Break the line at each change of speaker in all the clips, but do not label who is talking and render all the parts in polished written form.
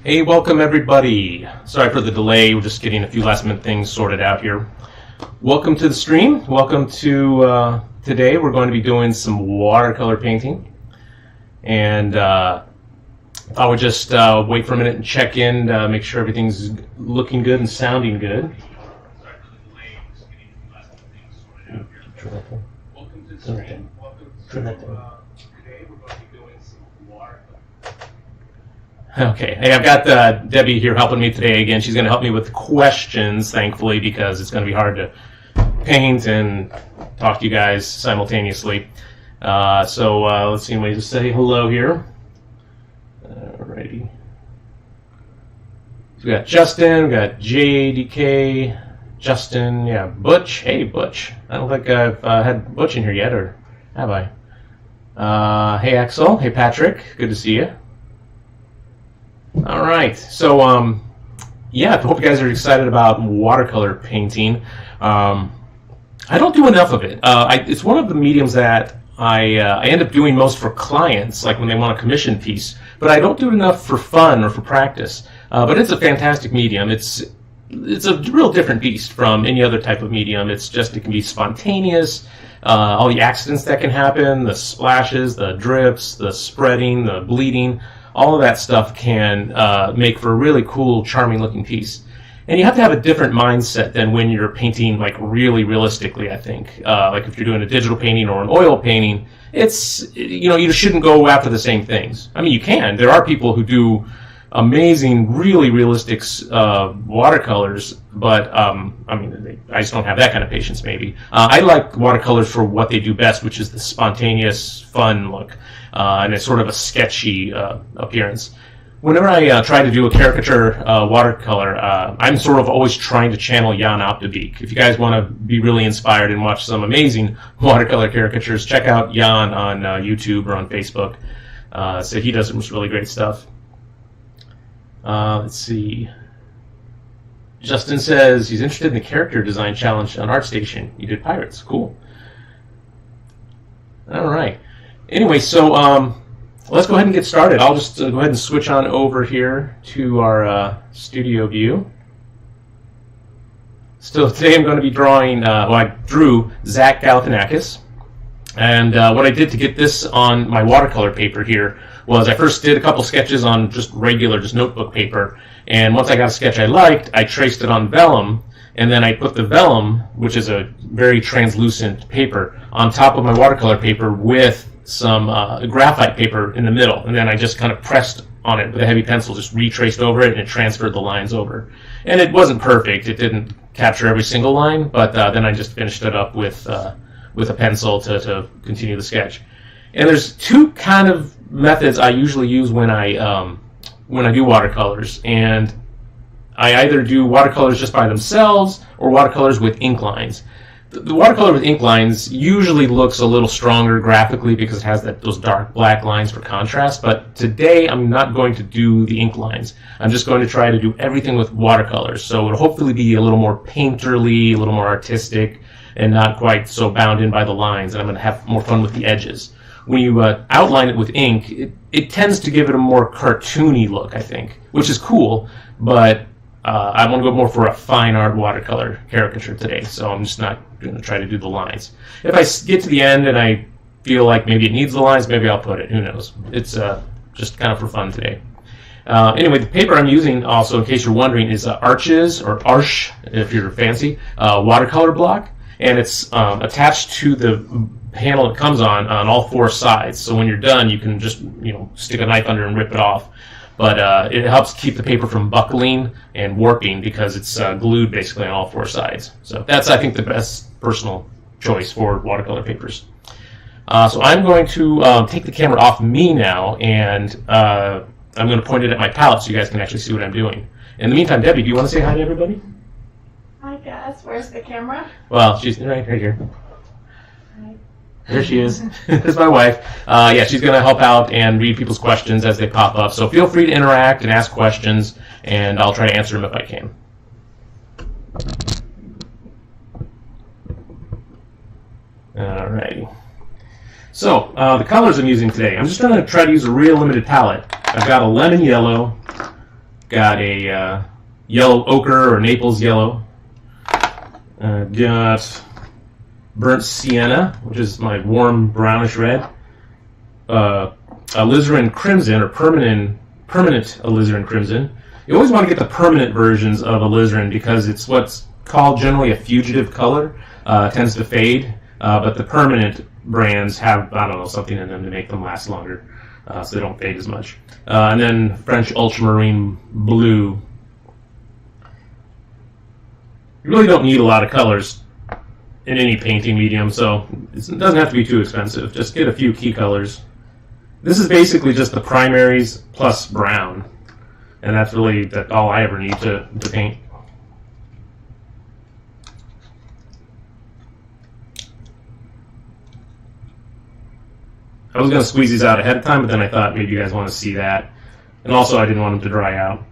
Hey, welcome everybody. Sorry for the delay, we're just getting a few last minute things sorted out here. Welcome to the stream. Welcome to today we're going to be doing some watercolor painting. And I would just wait for a minute and check in to make sure everything's looking good and sounding good. Sorry for the delay, just getting a few last minute things sorted out here.
Turn that down.
Welcome to the stream. Welcome to
Turn that down.
today we're going to be doing some watercolor. Okay, hey, I've got Debbie here helping me today again. She's going to help me with questions, thankfully, because it's going to be hard to paint and talk to you guys simultaneously. So let's see, let me just say hello here. Alrighty. So we got Justin, we got JDK, Justin, yeah, Butch. Hey, Butch. I don't think I've had Butch in here yet, or have I? Hey, Axel. Hey, Patrick. Good to see you. All right, so yeah, I hope you guys are excited about watercolor painting. I don't do enough of it. It's one of the mediums that I end up doing most for clients, like when they want a commission piece, but I don't do it enough for fun or for practice. But it's a fantastic medium. It's a real different beast from any other type of medium. It can be spontaneous. All the accidents that can happen, the splashes, the drips, the spreading, the bleeding, all of that stuff can make for a really cool, charming looking piece. And you have to have a different mindset than when you're painting like really realistically, I think. Like if you're doing a digital painting or an oil painting, it's, you shouldn't go after the same things. I mean, you can. There are people who do amazing, really realistic watercolors, but I just don't have that kind of patience, maybe. I like watercolors for what they do best, which is the spontaneous, fun look, and it's sort of a sketchy appearance. Whenever I try to do a caricature watercolor, I'm sort of always trying to channel Jan Optebeek. If you guys want to be really inspired and watch some amazing watercolor caricatures, check out Jan on YouTube or on Facebook. So he does some really great stuff. Let's see. Justin says he's interested in the character design challenge on ArtStation. You did Pirates. Cool. All right. Anyway, so let's go ahead and get started. I'll just go ahead and switch on over here to our studio view. So today I'm going to be drawing, I drew Zach Galifianakis. And what I did to get this on my watercolor paper here was I first did a couple sketches on just notebook paper. And once I got a sketch I liked, I traced it on vellum. And then I put the vellum, which is a very translucent paper, on top of my watercolor paper with some graphite paper in the middle. And then I just kind of pressed on it with a heavy pencil, just retraced over it, and it transferred the lines over. And it wasn't perfect. It didn't capture every single line, but then I just finished it up with a pencil to continue the sketch. And there's two kind of methods I usually use when I do watercolors, and I either do watercolors just by themselves or watercolors with ink lines. The watercolor with ink lines usually looks a little stronger graphically because it has those dark black lines for contrast, but today I'm not going to do the ink lines. I'm just going to try to do everything with watercolors, so it'll hopefully be a little more painterly, a little more artistic, and not quite so bound in by the lines, and I'm going to have more fun with the edges. When you outline it with ink, it tends to give it a more cartoony look, I think, which is cool, but I want to go more for a fine art watercolor caricature today, so I'm just not going to try to do the lines. If I get to the end and I feel like maybe it needs the lines, maybe I'll put it. Who knows? It's just kind of for fun today. Anyway, the paper I'm using also, in case you're wondering, is Arches, or Arche, if you're fancy, watercolor block. And it's attached to the panel it comes on all four sides. So when you're done, you can just stick a knife under and rip it off. But it helps keep the paper from buckling and warping because it's glued basically on all four sides. So that's, I think, the best personal choice for watercolor papers. So I'm going to take the camera off me now, and I'm going to point it at my palette so you guys can actually see what I'm doing. In the meantime, Debbie, do you want to say hi to everybody?
Hi guys, where's the camera?
Well, she's right here.
Hi.
There she is. There's my wife. Yeah, she's going to help out and read people's questions as they pop up. So feel free to interact and ask questions, and I'll try to answer them if I can. Alrighty. So, the colors I'm using today, I'm just going to try to use a real limited palette. I've got a lemon yellow, Got a yellow ochre or Naples yellow. Got burnt sienna, which is my warm brownish red. Alizarin crimson, or permanent alizarin crimson. You always want to get the permanent versions of alizarin because it's what's called generally a fugitive color. It tends to fade, but the permanent brands have, I don't know, something in them to make them last longer, so they don't fade as much. And then French ultramarine blue. You really don't need a lot of colors in any painting medium, so it doesn't have to be too expensive. Just get a few key colors. This is basically just the primaries plus brown, and that's really all I ever need to paint. I was going to squeeze these out ahead of time, but then I thought maybe you guys want to see that. And also I didn't want them to dry out.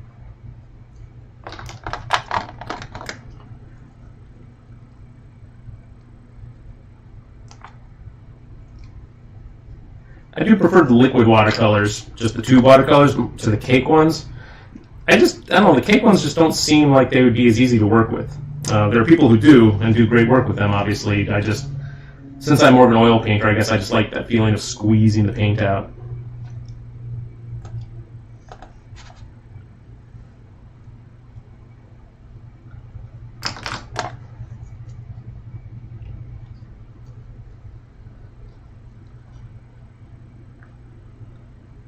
I do prefer the liquid watercolors, just the tube watercolors, to the cake ones. I don't know, the cake ones just don't seem like they would be as easy to work with. There are people who do, and do great work with them, obviously. Since I'm more of an oil painter, I guess I just like that feeling of squeezing the paint out.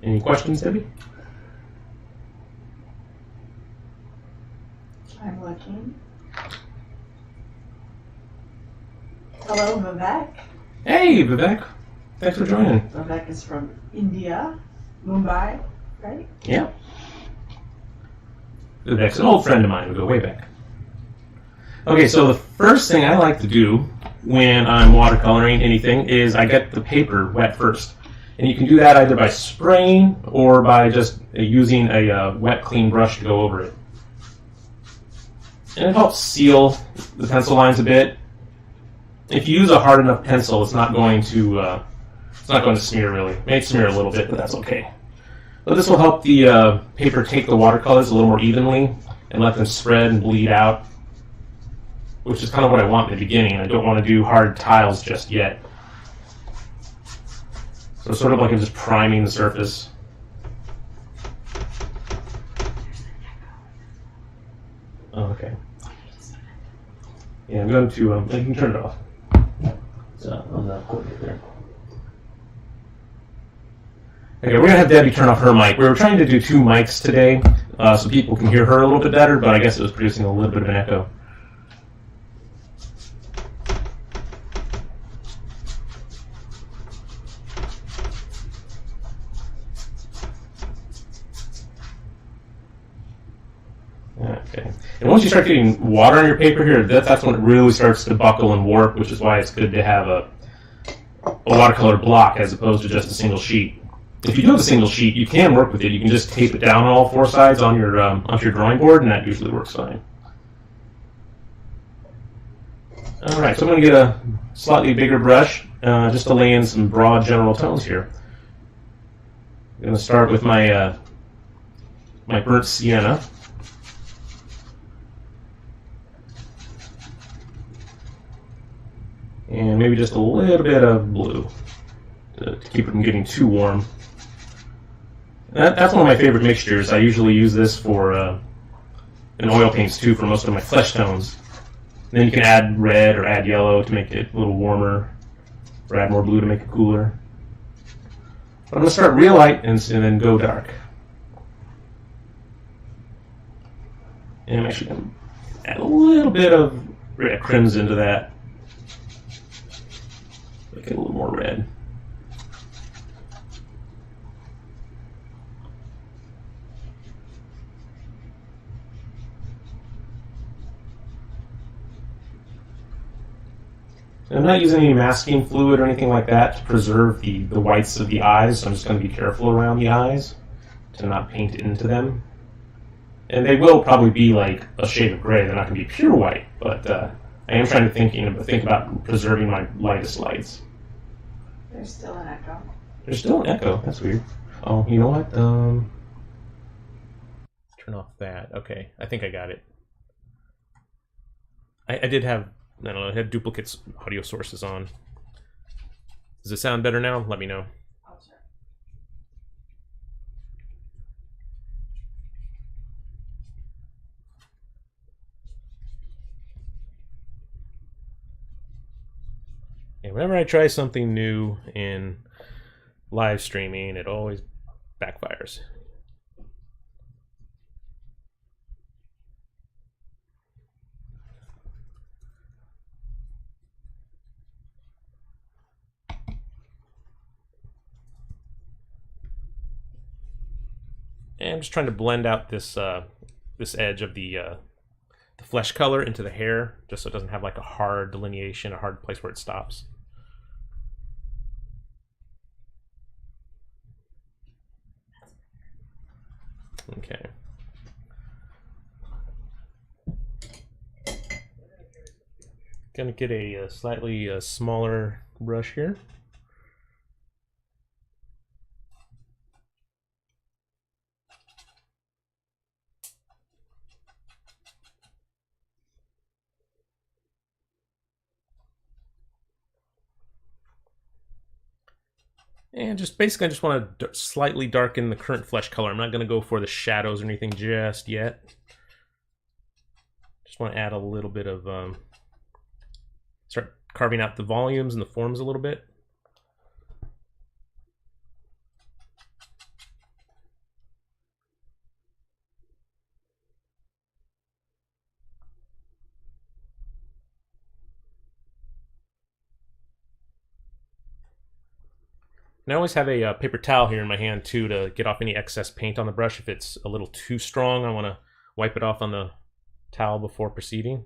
Any questions, Debbie?
I'm looking. Hello, Vivek.
Hey, Vivek. Thanks for joining.
Vivek is from India, Mumbai, right?
Yeah. Vivek's an old friend of mine. We go way back. Okay, so the first thing I like to do when I'm watercoloring anything is I get the paper wet first. And you can do that either by spraying or by just using a wet, clean brush to go over it. And it helps seal the pencil lines a bit. If you use a hard enough pencil, it's not going to smear really. It may smear a little bit, but that's okay. But this will help the paper take the watercolors a little more evenly and let them spread and bleed out, which is kind of what I want in the beginning. I don't want to do hard tiles just yet. So sort of like I'm just priming the surface. Oh, okay. Yeah, I'm going to, you can turn it off. It's on the port right there. Okay, we're going to have Debbie turn off her mic. We were trying to do two mics today so people can hear her a little bit better, but I guess it was producing a little bit of an echo. Okay. And once you start getting water on your paper here, that's when it really starts to buckle and warp, which is why it's good to have a watercolor block as opposed to just a single sheet. If you do have a single sheet, you can work with it. You can just tape it down on all four sides on your onto your drawing board, and that usually works fine. All right, so I'm going to get a slightly bigger brush just to lay in some broad general tones here. I'm going to start with my my burnt sienna. And maybe just a little bit of blue to keep it from getting too warm. That's one of my favorite mixtures. I usually use this for in oil paints too for most of my flesh tones. And then you can add red or add yellow to make it a little warmer, or add more blue to make it cooler. But I'm going to start real light and then go dark. And I'm actually going to add a little bit of red crimson to that. Make it a little more red. And I'm not using any masking fluid or anything like that to preserve the whites of the eyes, so I'm just going to be careful around the eyes to not paint into them. And they will probably be like a shade of gray. They're not going to be pure white, but I am trying to think about preserving my lightest lights.
There's still an echo.
There's still an echo. That's weird. Oh, you know what? turn off that. Okay, I think I got it. I did have, I don't know, I had duplicate audio sources on. Does it sound better now? Let me know.
I'll check.
And whenever I try something new in live streaming, it always backfires. And I'm just trying to blend out this this edge of the flesh color into the hair, just so it doesn't have like a hard delineation, a hard place where it stops. Okay. Gonna get a slightly smaller brush here. And just basically I just want to slightly darken the current flesh color. I'm not going to go for the shadows or anything just yet. Just want to add a little bit of, start carving out the volumes and the forms a little bit. And I always have a paper towel here in my hand too to get off any excess paint on the brush. If it's a little too strong, I want to wipe it off on the towel before proceeding.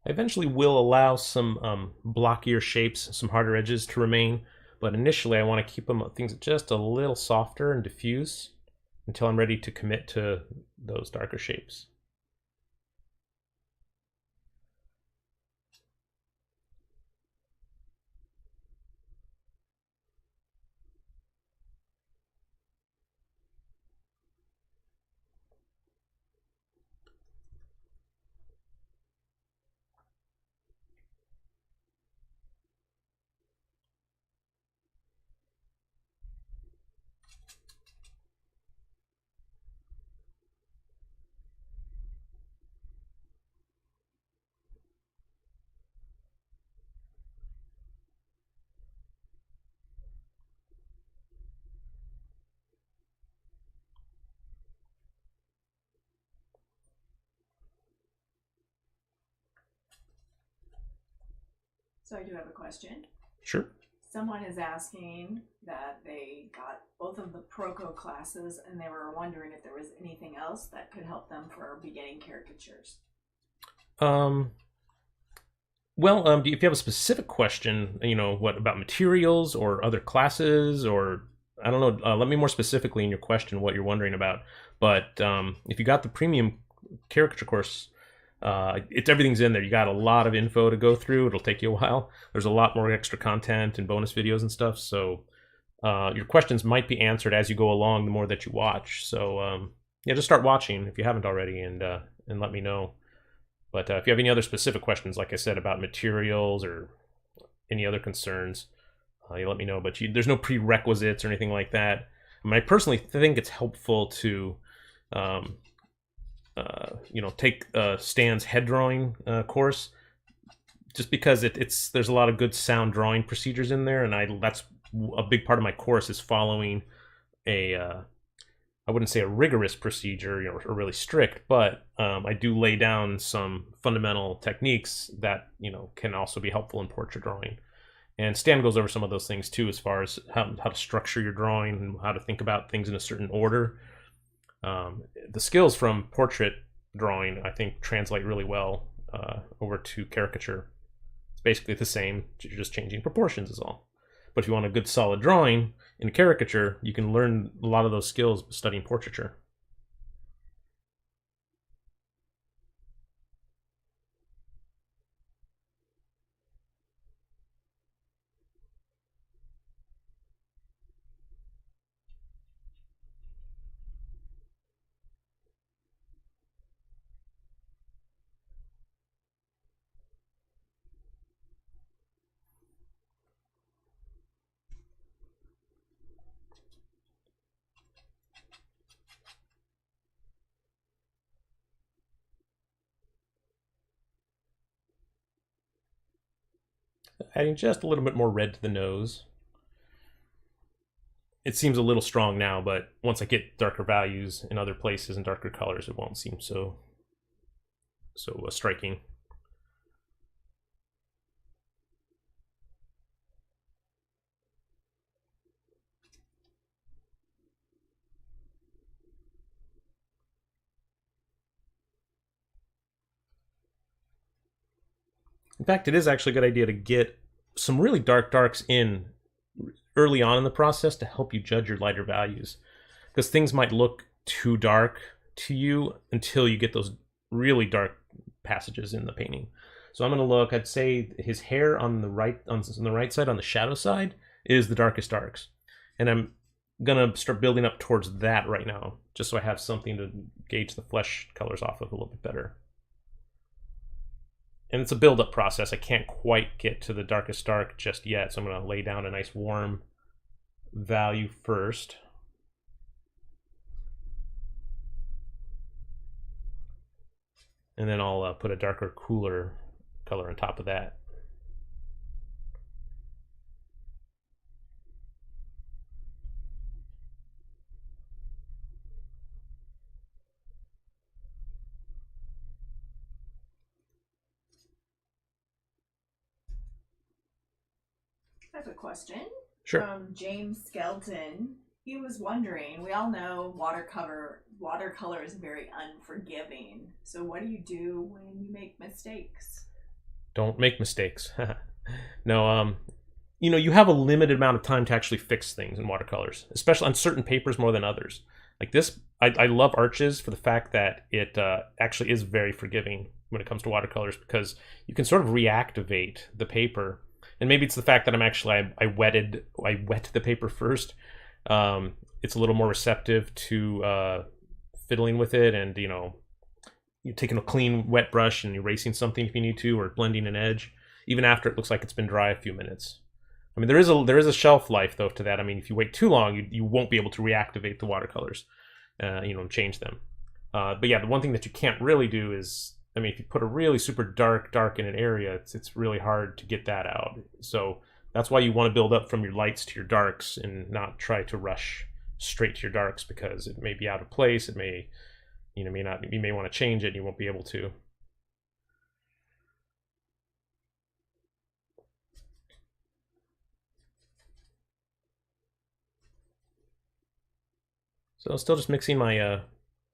I eventually will allow some blockier shapes, some harder edges to remain, but initially I want to keep things just a little softer and diffuse until I'm ready to commit to those darker shapes.
So I do have a question.
Sure.
Someone is asking that they got both of the Proco classes and they were wondering if there was anything else that could help them for beginning caricatures.
Well, if you have a specific question, you know, what about materials or other classes, or I don't know, let me more specifically in your question what you're wondering about. But if you got the premium caricature course, everything's in there. You got a lot of info to go through. It'll take you a while. There's a lot more extra content and bonus videos and stuff. So your questions might be answered as you go along the more that you watch. So yeah, just start watching if you haven't already, and let me know. But if you have any other specific questions, like I said, about materials or any other concerns, you let me know. But there's no prerequisites or anything like that. I mean, I personally think it's helpful to you know, take Stan's head drawing course just because there's a lot of good sound drawing procedures in there, and that's a big part of my course is following a I wouldn't say a rigorous procedure, or really strict, but I do lay down some fundamental techniques that can also be helpful in portrait drawing. And Stan goes over some of those things too, as far as how to structure your drawing and how to think about things in a certain order. The skills from portrait drawing, I think, translate really well over to caricature. It's basically the same, you're just changing proportions is all. But if you want a good solid drawing in a caricature, you can learn a lot of those skills studying portraiture. Adding just a little bit more red to the nose. It seems a little strong now, but once I get darker values in other places and darker colors, it won't seem so striking. In fact, it is actually a good idea to get some really dark darks in early on in the process to help you judge your lighter values, because things might look too dark to you until you get those really dark passages in the painting. So I'm going to look, I'd say his hair on the right side, on the shadow side, is the darkest darks. And I'm going to start building up towards that right now, just so I have something to gauge the flesh colors off of a little bit better. And it's a build-up process. I can't quite get to the darkest dark just yet, so I'm going to lay down a nice warm value first. And then I'll put a darker, cooler color on top of that.
I have a question.
Sure.
From James Skelton. He was wondering, we all know watercolor is very unforgiving. So what do you do when you make mistakes?
Don't make mistakes. No, you have a limited amount of time to actually fix things in watercolors, especially on certain papers more than others. Like this, I love Arches for the fact that it actually is very forgiving when it comes to watercolors, because you can sort of reactivate the paper. And maybe it's the fact that I wet the paper first. It's a little more receptive to fiddling with it, and you're taking a clean wet brush and erasing something if you need to, or blending an edge, even after it looks like it's been dry a few minutes. I mean, there is a shelf life though to that. I mean, if you wait too long, you won't be able to reactivate the watercolors, and change them. But yeah, the one thing that you can't really do is, I mean, if you put a really super dark in an area, it's really hard to get that out. So that's why you want to build up from your lights to your darks and not try to rush straight to your darks, because it may be out of place. It may, may not. You may want to change it, and you won't be able to. So I'm still just mixing my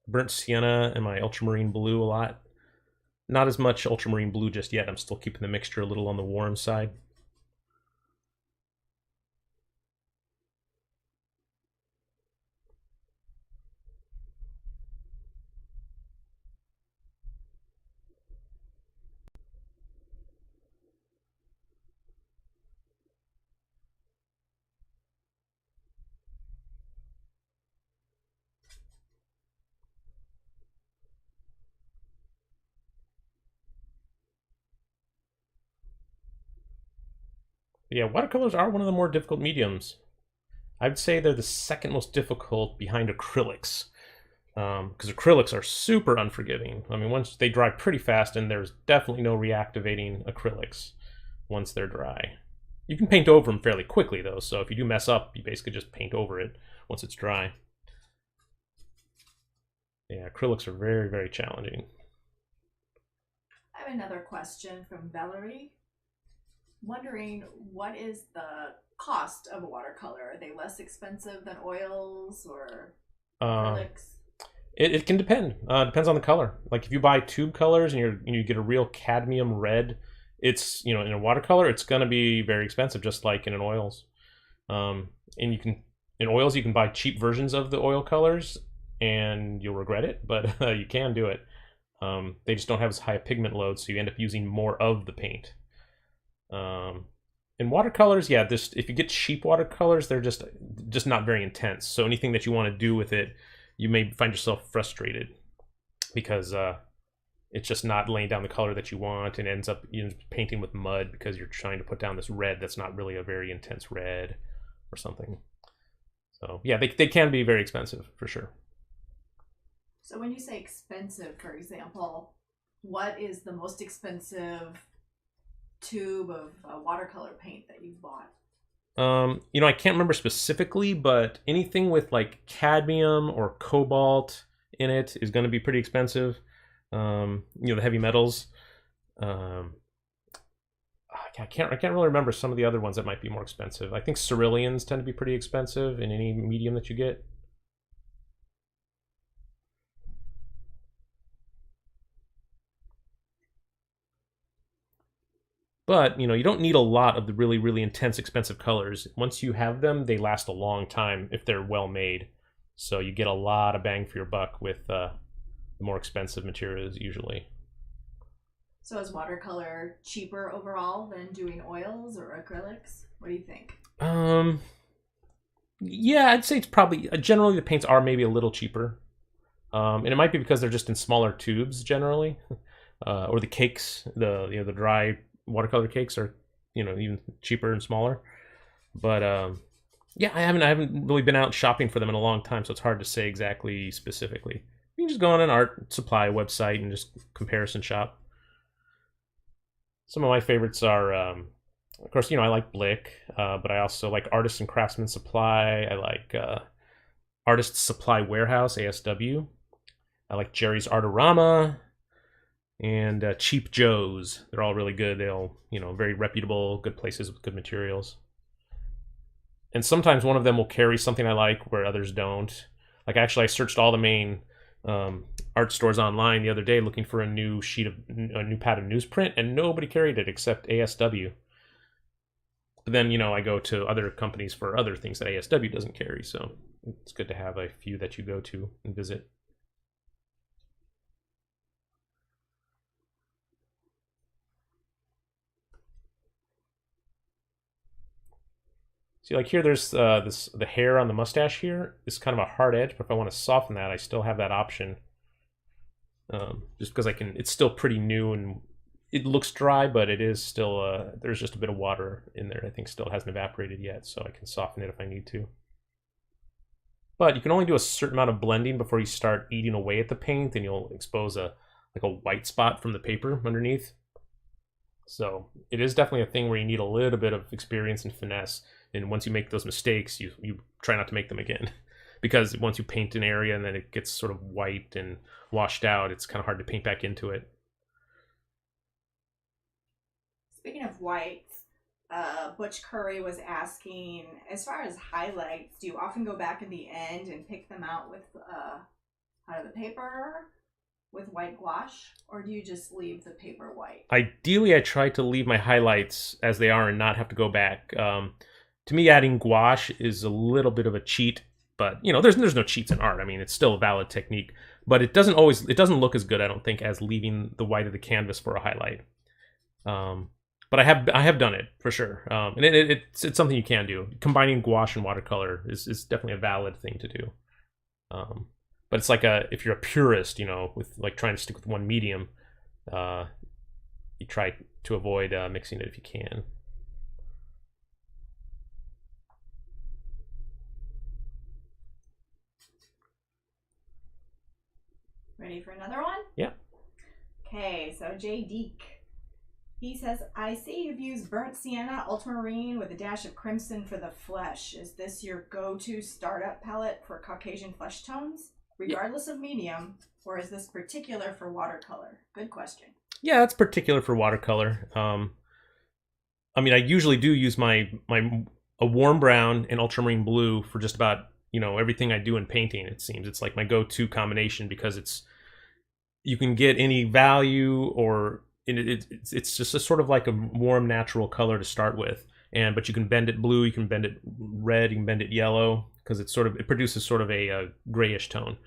burnt sienna and my ultramarine blue a lot. Not as much ultramarine blue just yet. I'm still keeping the mixture a little on the warm side. Yeah, watercolors are one of the more difficult mediums. I'd say they're the second most difficult behind acrylics. because acrylics are super unforgiving. I mean, once they dry pretty fast, and there's definitely no reactivating acrylics once they're dry. You can paint over them fairly quickly, though, so if you do mess up, you basically just paint over it once it's dry. Yeah, acrylics are very, very challenging.
I have another question from Valerie. Wondering, what is the cost of a watercolor? Are they less expensive than oils or acrylics?
It can depend. Depends on the color. Like if you buy tube colors and you get a real cadmium red, it's in a watercolor it's gonna be very expensive, just like in oils. And in oils you can buy cheap versions of the oil colors, and you'll regret it, but you can do it. They just don't have as high a pigment load, so you end up using more of the paint. In watercolors, yeah, if you get cheap watercolors, they're just not very intense. So anything that you want to do with it, you may find yourself frustrated because it's just not laying down the color that you want, and ends up painting with mud because you're trying to put down this red that's not really a very intense red or something. So yeah, they can be very expensive for sure.
So when you say expensive, for example, what is the most expensive tube of watercolor paint that you've bought?
I can't remember specifically, but anything with like cadmium or cobalt in it is going to be pretty expensive. The heavy metals. I can't really remember some of the other ones that might be more expensive. I think ceruleans tend to be pretty expensive in any medium that you get. But, you don't need a lot of the really, really intense, expensive colors. Once you have them, they last a long time if they're well made. So you get a lot of bang for your buck with the more expensive materials usually.
So is watercolor cheaper overall than doing oils or acrylics? What do you think?
Yeah, I'd say it's probably, generally the paints are maybe a little cheaper. And it might be because they're just in smaller tubes generally. Or the cakes, the dry watercolor cakes are even cheaper and smaller. But yeah, I haven't really been out shopping for them in a long time, so it's hard to say exactly specifically. You can just go on an art supply website and just comparison shop. Some of my favorites are of course I like Blick, but I also like Artist and Craftsman Supply. I like Artist Supply Warehouse, ASW. I like Jerry's Artorama and Cheap Joe's. They're all really good. They'll, very reputable, good places with good materials. And sometimes one of them will carry something I like where others don't. Like actually, I searched all the main art stores online the other day looking for a new pad of newsprint, and nobody carried it except ASW. But then, I go to other companies for other things that ASW doesn't carry, so it's good to have a few that you go to and visit. See, like here, there's the hair on the mustache here is kind of a hard edge, but if I want to soften that, I still have that option. Just because it's still pretty new and it looks dry, but it is still, there's just a bit of water in there. I think still hasn't evaporated yet, so I can soften it if I need to. But you can only do a certain amount of blending before you start eating away at the paint, and you'll expose a white spot from the paper underneath. So it is definitely a thing where you need a little bit of experience and finesse. And once you make those mistakes, you try not to make them again. Because once you paint an area and then it gets sort of white and washed out, it's kind of hard to paint back into it.
Speaking of whites, Butch Curry was asking, as far as highlights, do you often go back in the end and pick them out with out of the paper with white gouache, or do you just leave the paper white?
Ideally, I try to leave my highlights as they are and not have to go back. To me, adding gouache is a little bit of a cheat, but there's no cheats in art. I mean, it's still a valid technique, but it doesn't look as good, I don't think, as leaving the white of the canvas for a highlight. But I have done it for sure, and it's something you can do. Combining gouache and watercolor is definitely a valid thing to do. But it's like if you're a purist, with like trying to stick with one medium, you try to avoid mixing it if you can.
Ready for another one?
Yeah.
Okay, so Jay Deek. He says, I see you've used burnt sienna, ultramarine with a dash of crimson for the flesh. Is this your go-to startup palette for Caucasian flesh tones, regardless of medium, or is this particular for watercolor? Good question.
Yeah, it's particular for watercolor. I mean, I usually do use a warm brown and ultramarine blue for just about everything I do in painting. It seems it's like my go-to combination because you can get any value or it's just a sort of like a warm natural color to start with, but you can bend it blue, you can bend it red, you can bend it yellow because it produces sort of a grayish tone.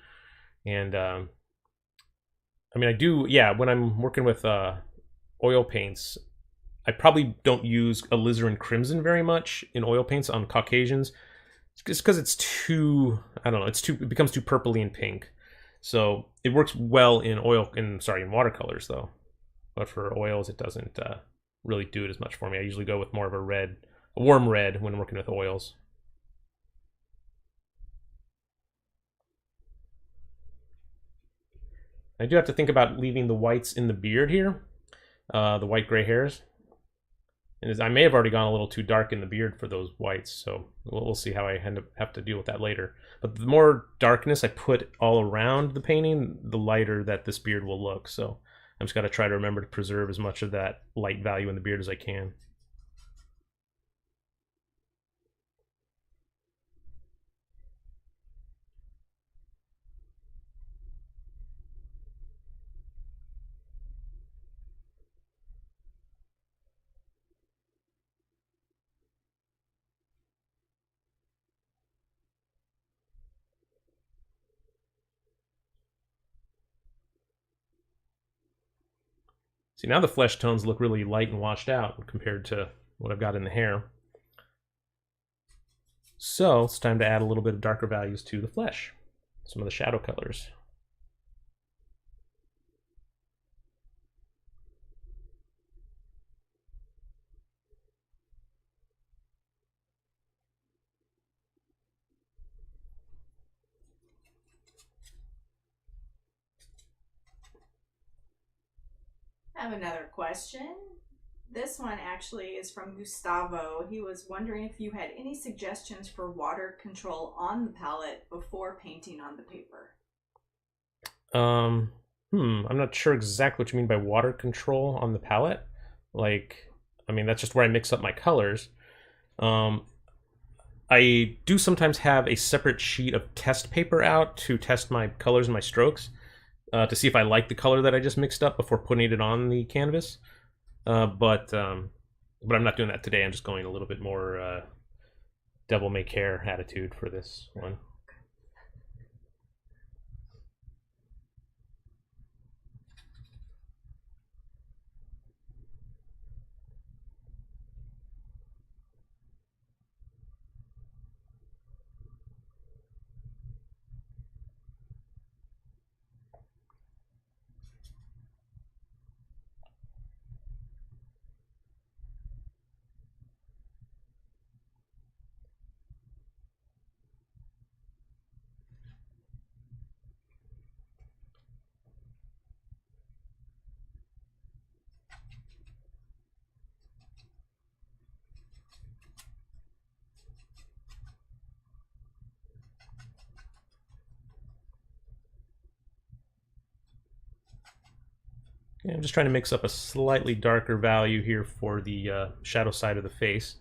And I mean, I do, yeah, when I'm working with oil paints, I probably don't use alizarin crimson very much in oil paints on Caucasians, just because it's too, I don't know, it becomes too purpley and pink. So it works well in watercolors though. But for oils, it doesn't really do it as much for me. I usually go with more of a warm red when working with oils. I do have to think about leaving the whites in the beard here, the white gray hairs. And I may have already gone a little too dark in the beard for those whites, so we'll see how I have to deal with that later. But the more darkness I put all around the painting, the lighter that this beard will look. So I've just got to try to remember to preserve as much of that light value in the beard as I can. See, now the flesh tones look really light and washed out compared to what I've got in the hair. So it's time to add a little bit of darker values to the flesh, some of the shadow colors.
I have another question. This one actually is from Gustavo. He was wondering if you had any suggestions for water control on the palette before painting on the paper.
I'm not sure exactly what you mean by water control on the palette. Like, I mean, that's just where I mix up my colors. I do sometimes have a separate sheet of test paper out to test my colors and my strokes to see if I like the color that I just mixed up before putting it on the canvas. But I'm not doing that today. I'm just going a little bit more devil may care attitude for this one. Yeah, I'm just trying to mix up a slightly darker value here for the shadow side of the face.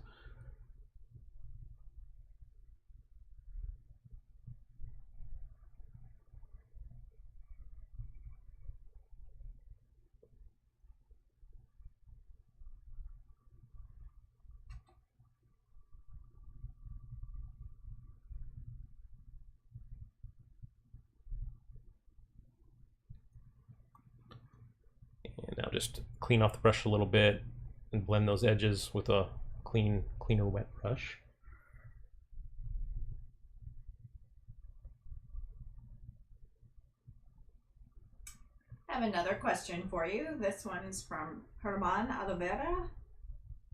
And now just clean off the brush a little bit and blend those edges with a cleaner wet brush.
I have another question for you. This one is from Herman Oliveira.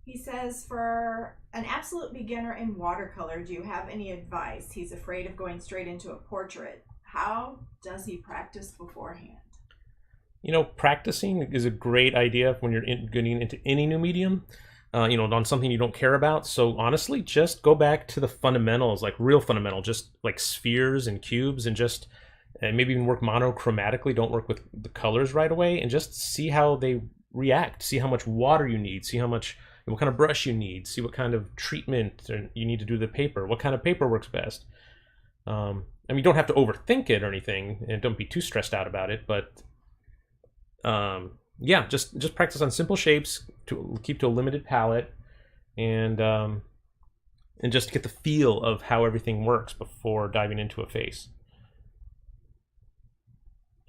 He says, for an absolute beginner in watercolor, do you have any advice? He's afraid of going straight into a portrait. how does he practice beforehand?
You know, practicing is a great idea when you're getting into any new medium, you know, on something you don't care about. So honestly, just go back to the fundamentals, like real fundamental, just like spheres and cubes, and just and maybe even work monochromatically. Don't work with the colors right away, and just see how they react. See how much water you need. See how much, what kind of brush you need. See what kind of treatment you need to do to the paper. What kind of paper works best. I mean, you don't have to overthink it or anything, and don't be too stressed out about it. But yeah, just practice on simple shapes to keep to a limited palette, and just get the feel of how everything works before diving into a face.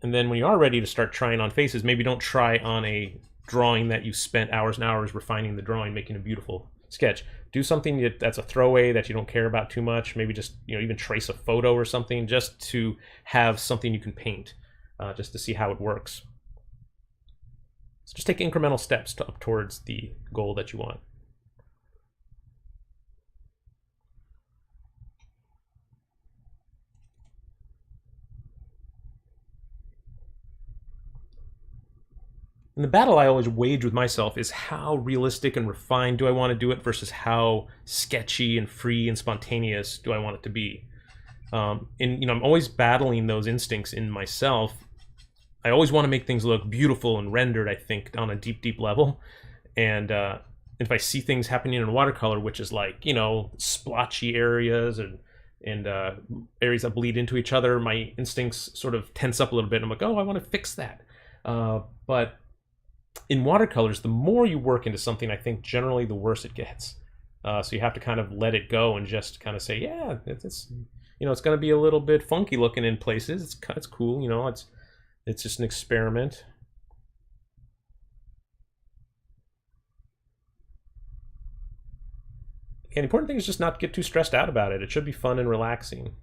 And then when you are ready to start trying on faces, maybe don't try on a drawing that you spent hours and hours refining the drawing, making a beautiful sketch. Do something that's a throwaway that you don't care about too much. Maybe just, you know, even trace a photo or something, just to have something you can paint, just to see how it works. So just take incremental steps up towards the goal that you want. And the battle I always wage with myself is how realistic and refined do I want to do it versus how sketchy and free and spontaneous do I want it to be. And you know, I'm always battling those instincts in myself. I always want to make things look beautiful and rendered, I think, on a deep, deep level. And if I see things happening in watercolor, which is like, you know, splotchy areas and areas that bleed into each other, my instincts sort of tense up a little bit. And I'm like, oh, I want to fix that. But in watercolors, the more you work into something, I think generally the worse it gets. So you have to kind of let it go and just kind of say, yeah, it's you know, it's going to be a little bit funky looking in places. It's cool, you know, it's just an experiment. And the important thing is just not get too stressed out about it. It should be fun and relaxing.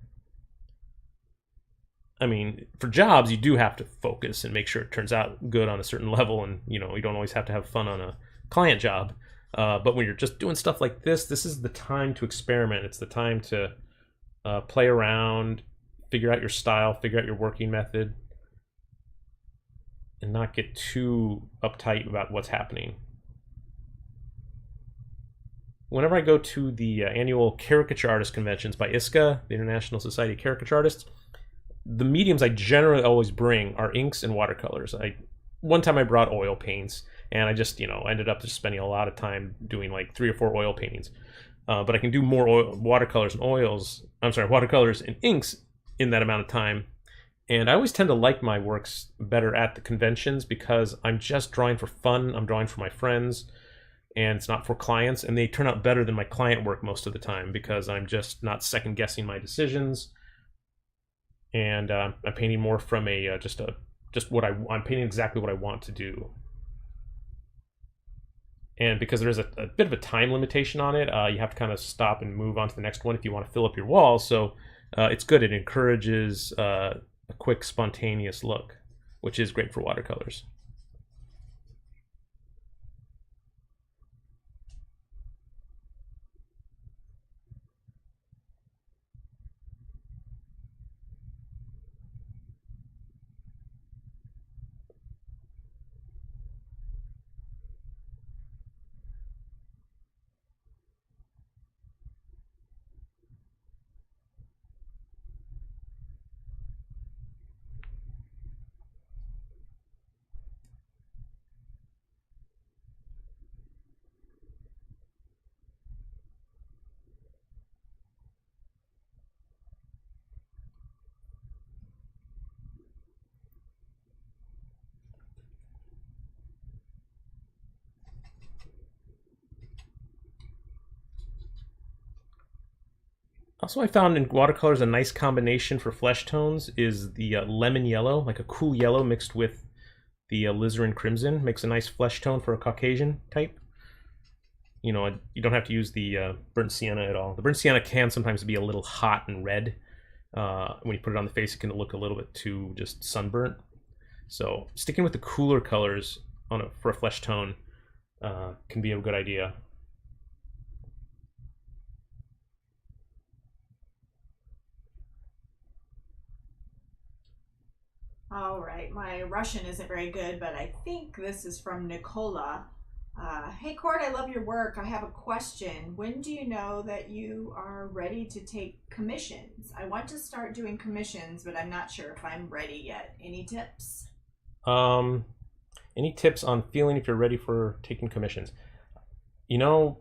I mean, for jobs, you do have to focus and make sure it turns out good on a certain level, and you know, you don't always have to have fun on a client job. But when you're just doing stuff like this is the time to experiment. It's the time to play around, figure out your style, figure out your working method, and not get too uptight about what's happening. Whenever I go to the annual Caricature Artist Conventions by ISCA, the International Society of Caricature Artists, the mediums I generally always bring are inks and watercolors. One time I brought oil paints, and I just, you know, ended up just spending a lot of time doing like 3 or 4 oil paintings. But I can do more watercolors and watercolors and inks in that amount of time. And I always tend to like my works better at the conventions because I'm just drawing for fun. I'm drawing for my friends, and it's not for clients. And they turn out better than my client work most of the time because I'm just not second guessing my decisions. And I'm painting more from a I'm painting exactly what I want to do. And because there's a bit of a time limitation on it, you have to kind of stop and move on to the next one if you want to fill up your wall. So it's good. It encourages a quick, spontaneous look, which is great for watercolors. Also, I found in watercolors a nice combination for flesh tones is the lemon yellow, like a cool yellow mixed with the alizarin crimson. Makes a nice flesh tone for a Caucasian type. You know, you don't have to use the burnt sienna at all. The burnt sienna can sometimes be a little hot and red. When you put it on the face, it can look a little bit too just sunburnt. So sticking with the cooler colors for a flesh tone can be a good idea.
All right, my Russian isn't very good, but I think this is from Nicola. Hey, Cord, I love your work. I have a question. When do you know that you are ready to take commissions? I want to start doing commissions, but I'm not sure if I'm ready yet. Any tips?
Um, any tips on feeling if you're ready for taking commissions? You know,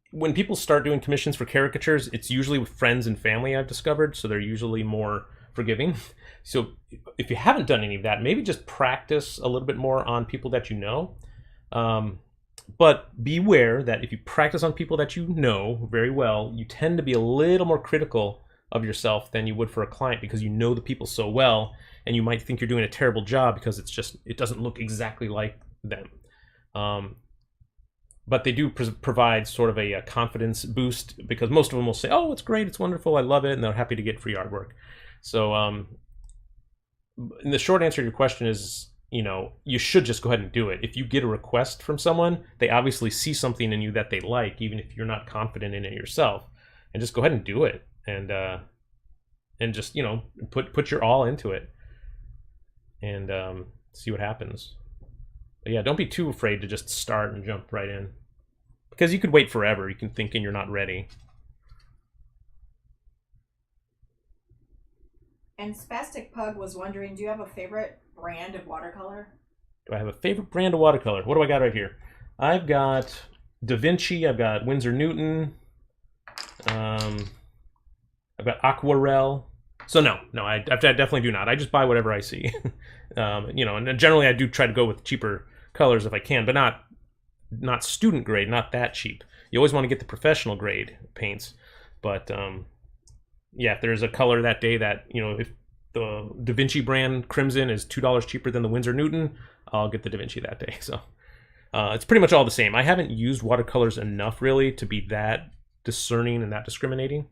when people start doing commissions for caricatures, it's usually with friends and family, I've discovered, so they're usually more forgiving. So if you haven't done any of that, maybe just practice a little bit more on people that you know. Um, but beware that if you practice on people that you know very well, you tend to be a little more critical of yourself than you would for a client because you know the people so well, and you might think you're doing a terrible job because it doesn't look exactly like them. Um, but they do provide sort of a confidence boost because most of them will say, "Oh, it's great, it's wonderful, I love it," and they're happy to get free artwork. So, and the short answer to your question is, you should just go ahead and do it. If you get a request from someone, they obviously see something in you that they like, even if you're not confident in it yourself, and just go ahead and do it, and just put your all into it, and see what happens. But yeah, don't be too afraid to just start and jump right in, because you could wait forever. You can thinking you're not ready.
And Spastic Pug was wondering, do you have a favorite brand of watercolor?
Do I have a favorite brand of watercolor? What do I got right here? I've got Da Vinci. I've got Winsor Newton. I've got Aquarelle. So no, I definitely do not. I just buy whatever I see. And generally I do try to go with cheaper colors if I can, but not student grade, not that cheap. You always want to get the professional grade paints, but yeah, if there's a color that day that, if the Da Vinci brand Crimson is $2 cheaper than the Winsor Newton, I'll get the Da Vinci that day. So it's pretty much all the same. I haven't used watercolors enough really to be that discerning and that discriminating.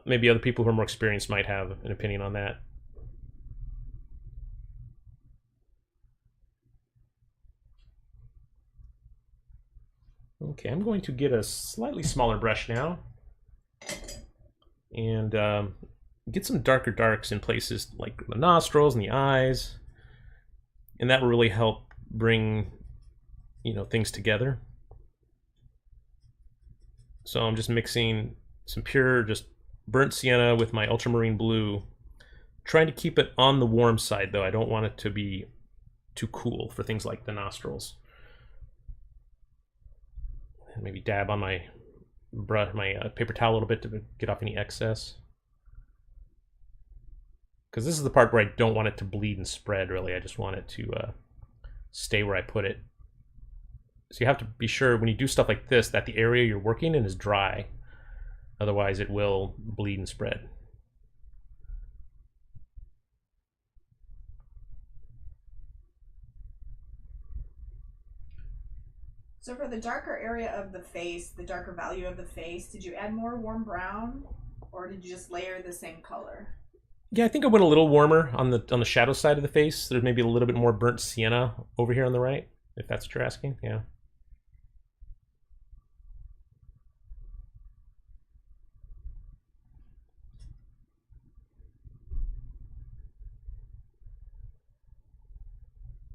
Maybe other people who are more experienced might have an opinion on that. Okay, I'm going to get a slightly smaller brush now and get some darker darks in places like the nostrils and the eyes, and that will really help bring things together. So I'm just mixing some pure just burnt sienna with my ultramarine blue, trying to keep it on the warm side though. I don't want it to be too cool for things like the nostrils. And maybe dab on my brush, my paper towel a little bit to get off any excess, because this is the part where I don't want it to bleed and spread really. I just want it to stay where I put it. So you have to be sure when you do stuff like this that the area you're working in is dry, otherwise it will bleed and spread.
So for the darker area of the face, the darker value of the face, did you add more warm brown, or did you just layer the same color?
Yeah, I think I went a little warmer on the shadow side of the face. There's maybe a little bit more burnt sienna over here on the right, if that's what you're asking. Yeah.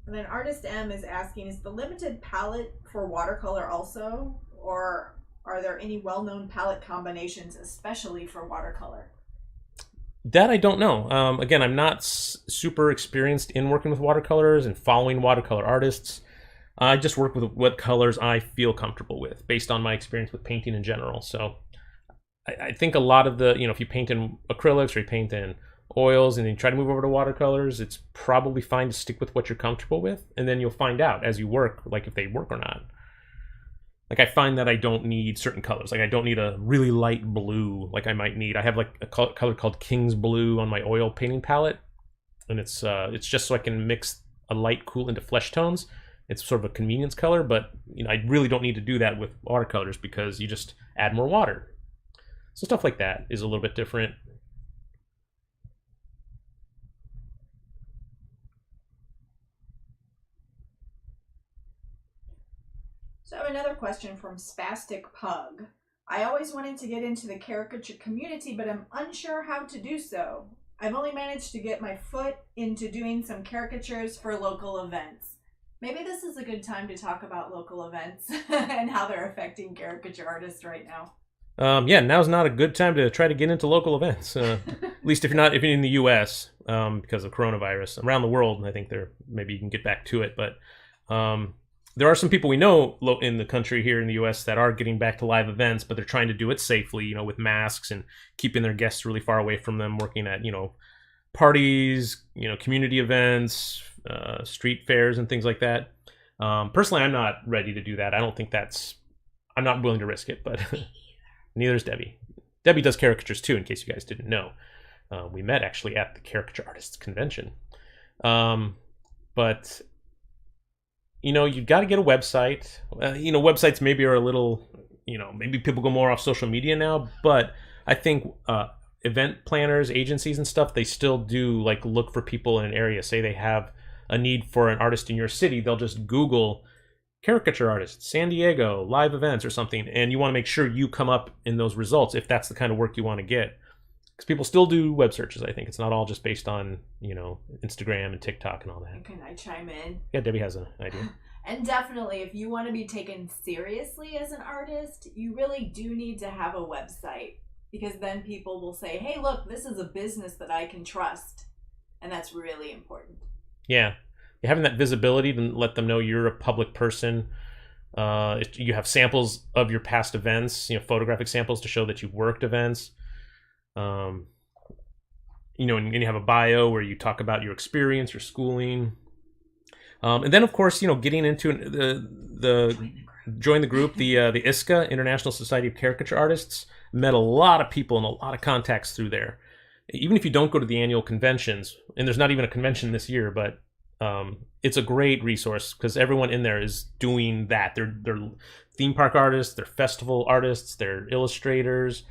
And then Artist M is asking, is the limited palette for watercolor also, or are there any well-known palette combinations especially for watercolor?
That I don't know. Again, I'm not super experienced in working with watercolors and following watercolor artists. I just work with what colors I feel comfortable with based on my experience with painting in general. So I think a lot of the, if you paint in acrylics or you paint in oils and then you try to move over to watercolors, it's probably fine to stick with what you're comfortable with, and then you'll find out as you work, like if they work or not. Like I find that I don't need certain colors. Like I don't need a really light blue like I might need. I have like a color called King's Blue on my oil painting palette, and it's just so I can mix a light cool into flesh tones. It's sort of a convenience color, but I really don't need to do that with watercolors because you just add more water. So stuff like that is a little bit different.
So I have another question from Spastic Pug. I always wanted to get into the caricature community, but I'm unsure how to do so. I've only managed to get my foot into doing some caricatures for local events. Maybe this is a good time to talk about local events and how they're affecting caricature artists right now.
Yeah, now's not a good time to try to get into local events. At least if you're in the U.S. Because of coronavirus. Around the world, I think maybe you can get back to it. But there are some people we know in the country here in the U.S. that are getting back to live events, but they're trying to do it safely, with masks and keeping their guests really far away from them, working at, parties, community events, street fairs and things like that. Personally, I'm not ready to do that. I don't think I'm not willing to risk it, but neither is Debbie. Debbie does caricatures too, in case you guys didn't know. We met actually at the Caricature Artists Convention. But you've got to get a website. Websites maybe are a little, maybe people go more off social media now, but I think event planners, agencies and stuff, they still do like look for people in an area. Say they have a need for an artist in your city, they'll just Google caricature artists, San Diego, live events or something, and you want to make sure you come up in those results if that's the kind of work you want to get. Because people still do web searches, I think. It's not all just based on, Instagram and TikTok and all that.
Can I chime in?
Yeah, Debbie has an idea.
And definitely, if you want to be taken seriously as an artist, you really do need to have a website. Because then people will say, hey, look, this is a business that I can trust. And that's really important.
Yeah. Having that visibility to let them know you're a public person. You have samples of your past events, photographic samples to show that you've worked events. And you have a bio where you talk about your experience, your schooling. And then, of course, getting into join the group, the ISCA, International Society of Caricature Artists. Met a lot of people and a lot of contacts through there. Even if you don't go to the annual conventions, and there's not even a convention this year, but it's a great resource because everyone in there is doing that. They're theme park artists, they're festival artists, they're illustrators.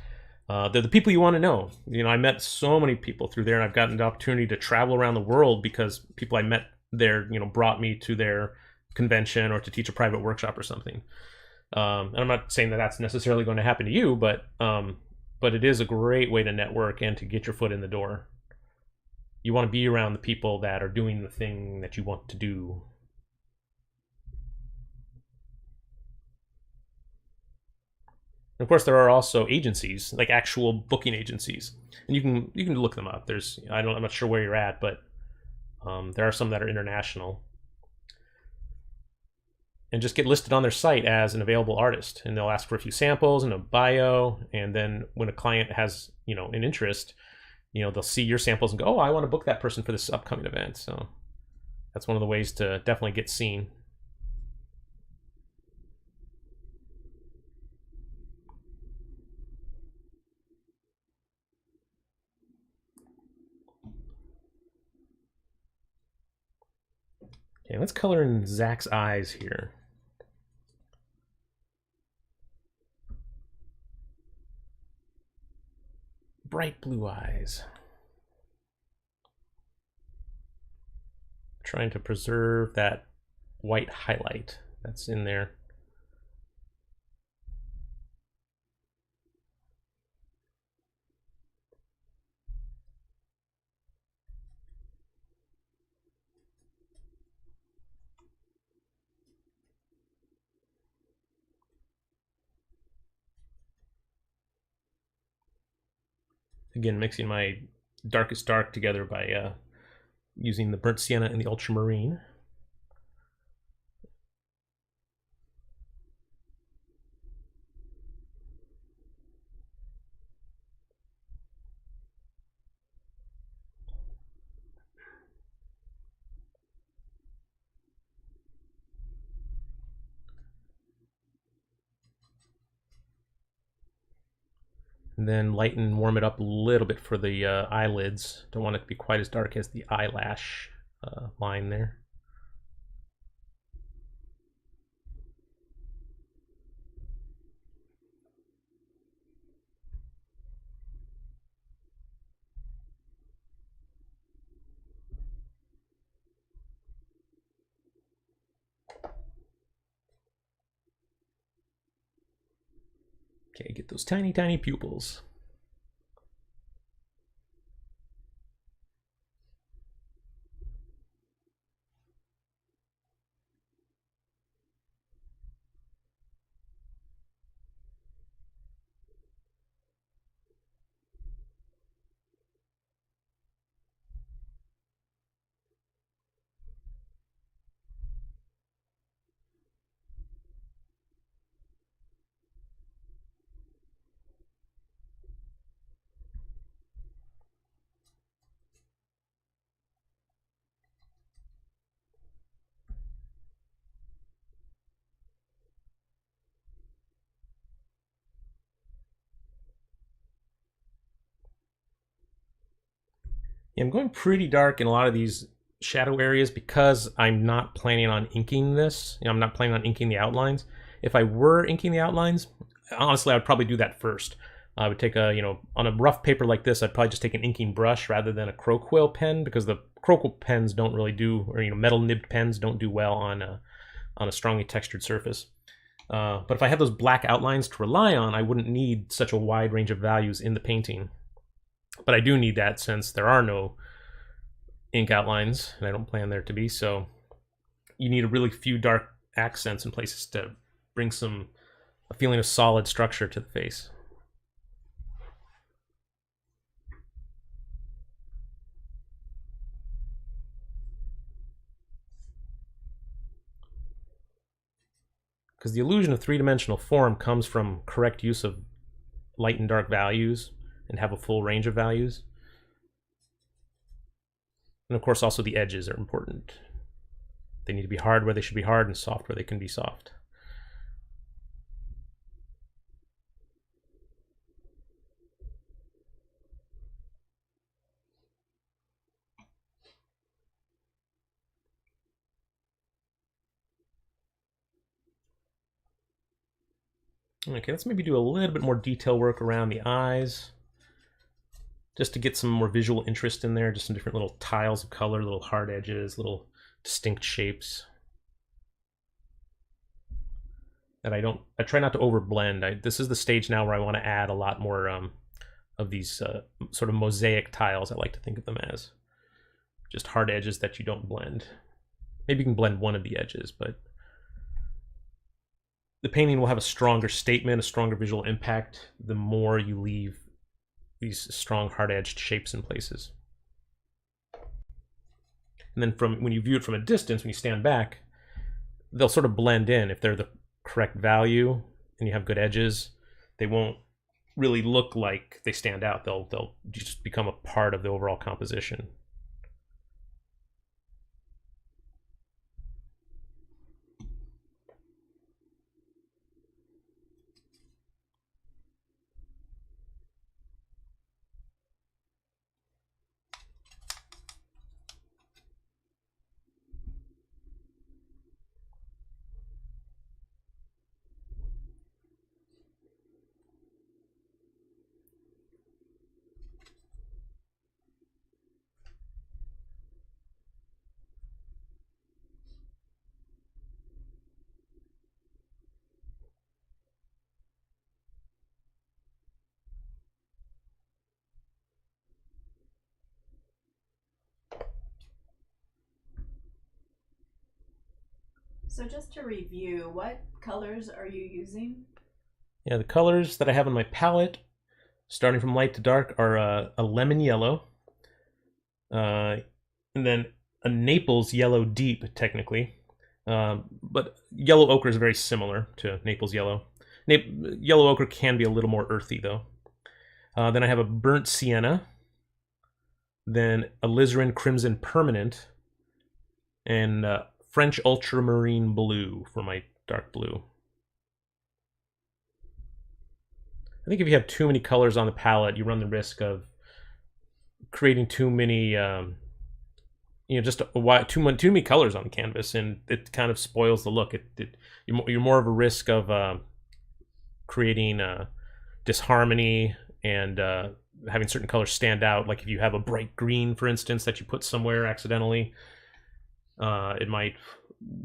They're the people you want to know. I met so many people through there, and I've gotten the opportunity to travel around the world because people I met there, brought me to their convention or to teach a private workshop or something. And I'm not saying that that's necessarily going to happen to you, but it is a great way to network and to get your foot in the door. You want to be around the people that are doing the thing that you want to do. And of course, there are also agencies, like actual booking agencies, and you can look them up. I'm not sure where you're at, but there are some that are international. And just get listed on their site as an available artist, and they'll ask for a few samples and a bio, and then when a client has an interest, they'll see your samples and go, oh, I want to book that person for this upcoming event. So that's one of the ways to definitely get seen. Okay, let's color in Zach's eyes here. Bright blue eyes. Trying to preserve that white highlight that's in there. Again, mixing my darkest dark together by using the burnt sienna and the ultramarine. And then lighten and warm it up a little bit for the eyelids. Don't want it to be quite as dark as the eyelash line there. Okay, get those tiny, tiny pupils. Yeah, I'm going pretty dark in a lot of these shadow areas because I'm not planning on inking this. I'm not planning on inking the outlines. If I were inking the outlines, honestly, I would probably do that first. I would take on a rough paper like this, I'd probably just take an inking brush rather than a crow quill pen, because the crow quill pens don't really do, or metal nibbed pens don't do well on a strongly textured surface. But if I had those black outlines to rely on, I wouldn't need such a wide range of values in the painting. But I do need that since there are no ink outlines, and I don't plan there to be, so you need a really few dark accents in places to bring a feeling of solid structure to the face. Because the illusion of three-dimensional form comes from correct use of light and dark values and have a full range of values. And of course, also the edges are important. They need to be hard where they should be hard and soft where they can be soft. Okay, let's maybe do a little bit more detail work around the eyes, just to get some more visual interest in there, just some different little tiles of color, little hard edges, little distinct shapes. That I try not to overblend. This is the stage now where I want to add a lot more of these sort of mosaic tiles, I like to think of them as. Just hard edges that you don't blend. Maybe you can blend one of the edges, but the painting will have a stronger statement, a stronger visual impact, the more you leave these strong hard-edged shapes in places. And then when you view it from a distance, when you stand back, they'll sort of blend in. If they're the correct value and you have good edges, they won't really look like they stand out. They'll just become a part of the overall composition.
So just to review, what colors are you using?
Yeah, the colors that I have on my palette, starting from light to dark, are a lemon yellow, and then a Naples yellow deep, technically. But yellow ochre is very similar to Naples yellow. Yellow ochre can be a little more earthy, though. Then I have a burnt sienna, then alizarin crimson permanent, and French ultramarine blue for my dark blue. I think if you have too many colors on the palette, you run the risk of creating too many, just too many colors on the canvas, and it kind of spoils the look. You're more of a risk of creating disharmony and having certain colors stand out. Like if you have a bright green, for instance, that you put somewhere accidentally, it might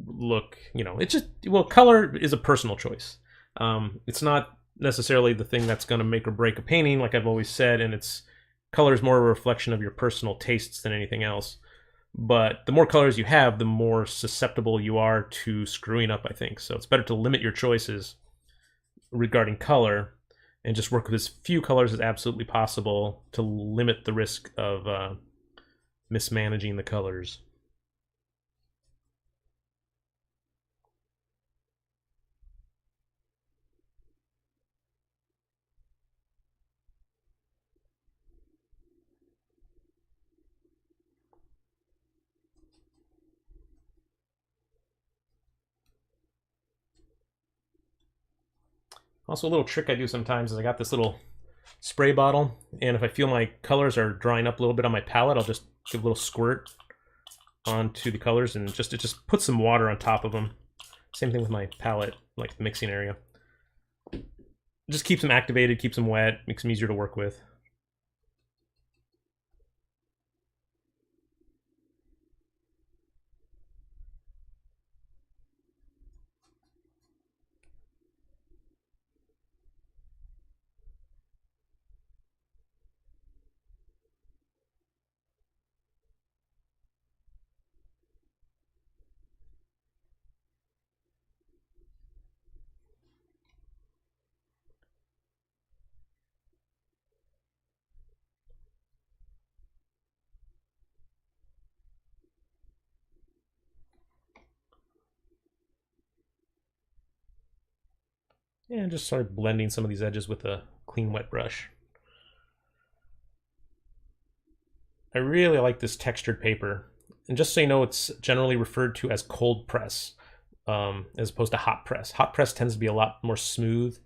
look, it's just, color is a personal choice. It's not necessarily the thing that's going to make or break a painting, like I've always said, and color is more a reflection of your personal tastes than anything else. But the more colors you have, the more susceptible you are to screwing up, I think. So it's better to limit your choices regarding color and just work with as few colors as absolutely possible to limit the risk of mismanaging the colors. Also, a little trick I do sometimes is I got this little spray bottle, and if I feel my colors are drying up a little bit on my palette, I'll just give a little squirt onto the colors, and it just puts some water on top of them. Same thing with my palette, like the mixing area. Just keeps them activated, keeps them wet, makes them easier to work with. And just sort of blending some of these edges with a clean wet brush. I really like this textured paper. And just so you know, it's generally referred to as cold press as opposed to hot press. Hot press tends to be a lot more smooth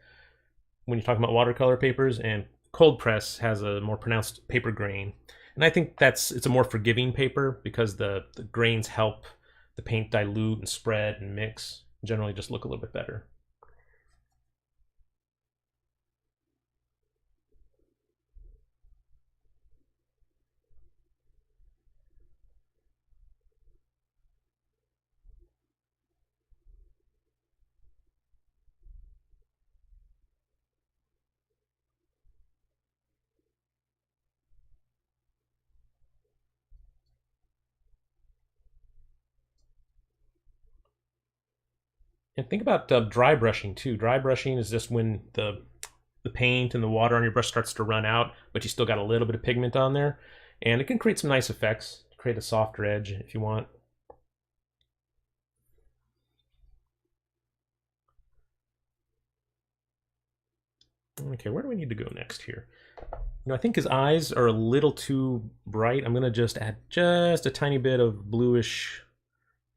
when you're talking about watercolor papers, and cold press has a more pronounced paper grain. And I think it's a more forgiving paper because the grains help the paint dilute and spread and mix, generally just look a little bit better. And think about dry brushing too. Dry brushing is just when the paint and the water on your brush starts to run out, but you still got a little bit of pigment on there. And it can create some nice effects, create a softer edge if you want. Okay, where do we need to go next here? I think his eyes are a little too bright. I'm gonna just add just a tiny bit of bluish,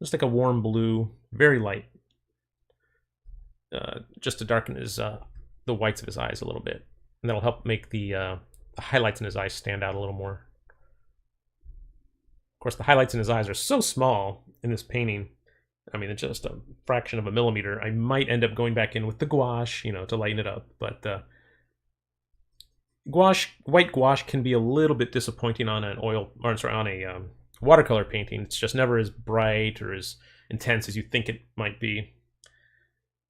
just like a warm blue, very light, just to darken the whites of his eyes a little bit, and that'll help make the highlights in his eyes stand out a little more. Of course, the highlights in his eyes are so small in this painting. I mean, it's just a fraction of a millimeter. I might end up going back in with the gouache, to lighten it up, but white gouache can be a little bit disappointing on an on a watercolor painting. It's just never as bright or as intense as you think it might be.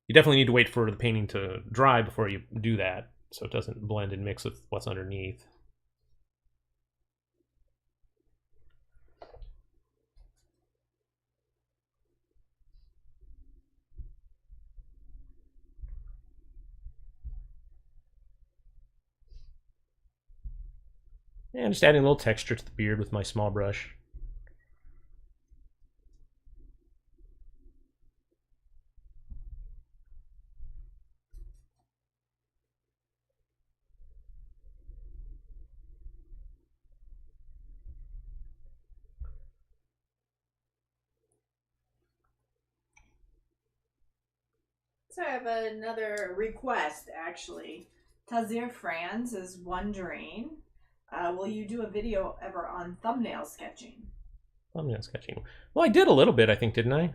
You definitely need to wait for the painting to dry before you do that, so it doesn't blend and mix with what's underneath. And just adding a little texture to the beard with my small brush.
So I have another request, actually. Tazir Franz is wondering, will you do a video ever on thumbnail sketching?
Thumbnail sketching. Well, I did a little bit, I think, didn't I?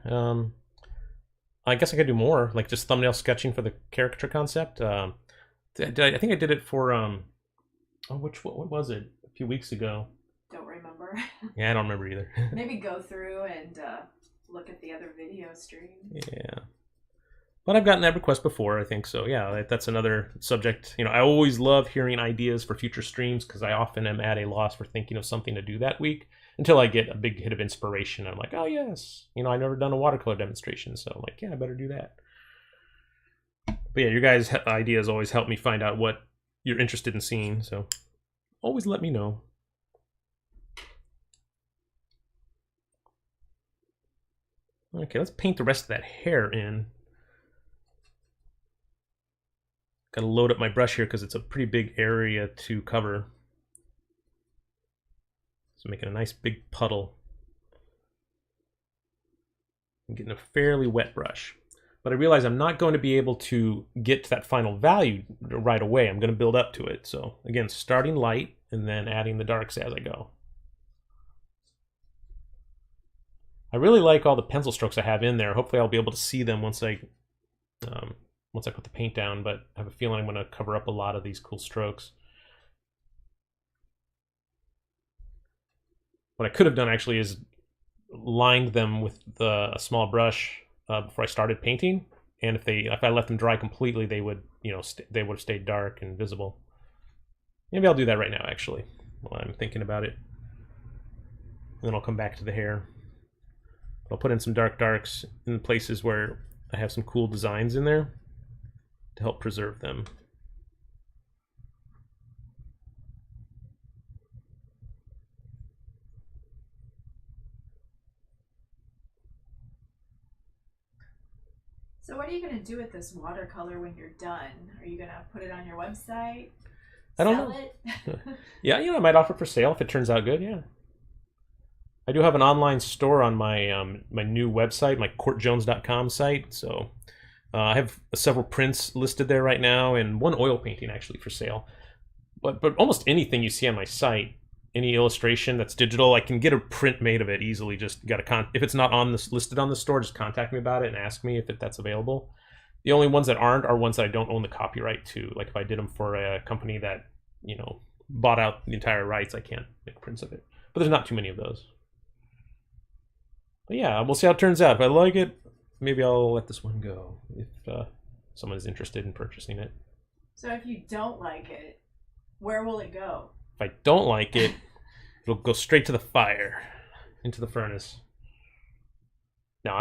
I guess I could do more, like just thumbnail sketching for the caricature concept. I think I did it for what was it? A few weeks ago.
Don't remember.
Yeah, I don't remember either.
Maybe go through and look at the other video streams.
Yeah. But I've gotten that request before, I think, so yeah, that's another subject. I always love hearing ideas for future streams because I often am at a loss for thinking of something to do that week until I get a big hit of inspiration. I'm like, oh yes, I've never done a watercolor demonstration, so I'm like, yeah, I better do that. But yeah, your guys' ideas always help me find out what you're interested in seeing, so always let me know. Okay, let's paint the rest of that hair in. Got to load up my brush here because it's a pretty big area to cover. So making a nice big puddle. I'm getting a fairly wet brush. but I realize I'm not going to be able to get to that final value right away. I'm going to build up to it. So again, starting light and then adding the darks as I go. I really like all the pencil strokes I have in there. Hopefully I'll be able to see them once I put the paint down, but I have a feeling I'm going to cover up a lot of these cool strokes. What I could have done actually is lined them with a small brush before I started painting, and if I left them dry completely, they would they would have stayed dark and visible. Maybe I'll do that right now actually while I'm thinking about it, and then I'll come back to the hair. I'll put in some darks in places where I have some cool designs in there to help preserve them.
So what are you going to do with this watercolor when you're done? Are you going to put it on your website?
I don't
Sell
know.
it?
Yeah, I might offer it for sale if it turns out good. Yeah, I do have an online store on my my new website, my courtjones.com site. So I have several prints listed there right now, and one oil painting actually for sale. But almost anything you see on my site, any illustration that's digital, I can get a print made of it easily. Just got to if it's not on this listed on the store, just contact me about it and ask me if that's available. The only ones that aren't are ones that I don't own the copyright to. Like if I did them for a company that bought out the entire rights, I can't make prints of it. But there's not too many of those. But yeah, we'll see how it turns out. If I like it, maybe I'll let this one go if someone is interested in purchasing it.
So if you don't like it, where will it go?
If I don't like it, it'll go straight to the fire, into the furnace. Now,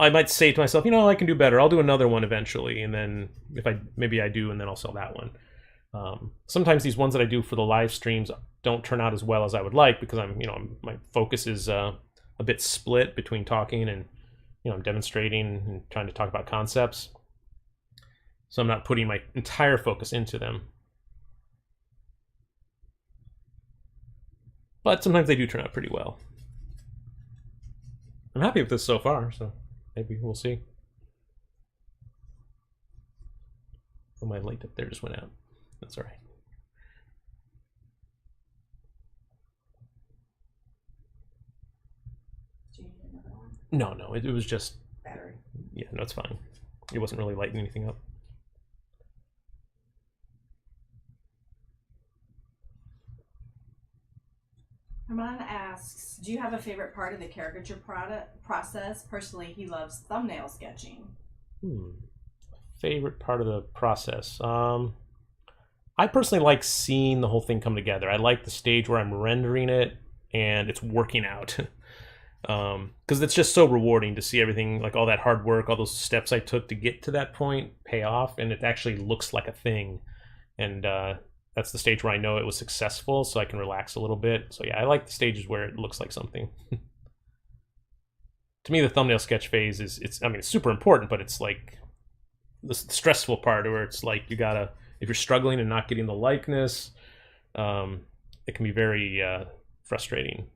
I might say to myself, I can do better. I'll do another one eventually, and then maybe I do, and then I'll sell that one. Sometimes these ones that I do for the live streams don't turn out as well as I would like because my focus is a bit split between talking and I'm demonstrating and trying to talk about concepts. So I'm not putting my entire focus into them. But sometimes they do turn out pretty well. I'm happy with this so far, so maybe we'll see. Oh, my light up there just went out. That's all right.
Do you need another one?
No, it was just
Battery.
Yeah, no, it's fine. It wasn't really lighting anything up.
Herman asks, do you have a favorite part of the caricature process? Personally, he loves thumbnail sketching.
Favorite part of the process? I personally like seeing the whole thing come together. I like the stage where I'm rendering it and it's working out. Because it's just so rewarding to see everything, like all that hard work, all those steps I took to get to that point pay off, and it actually looks like a thing. And that's the stage where I know it was successful, so I can relax a little bit. So yeah, I like the stages where it looks like something. To me, the thumbnail sketch phase it's super important, but it's like the stressful part where it's like if you're struggling and not getting the likeness, it can be very frustrating.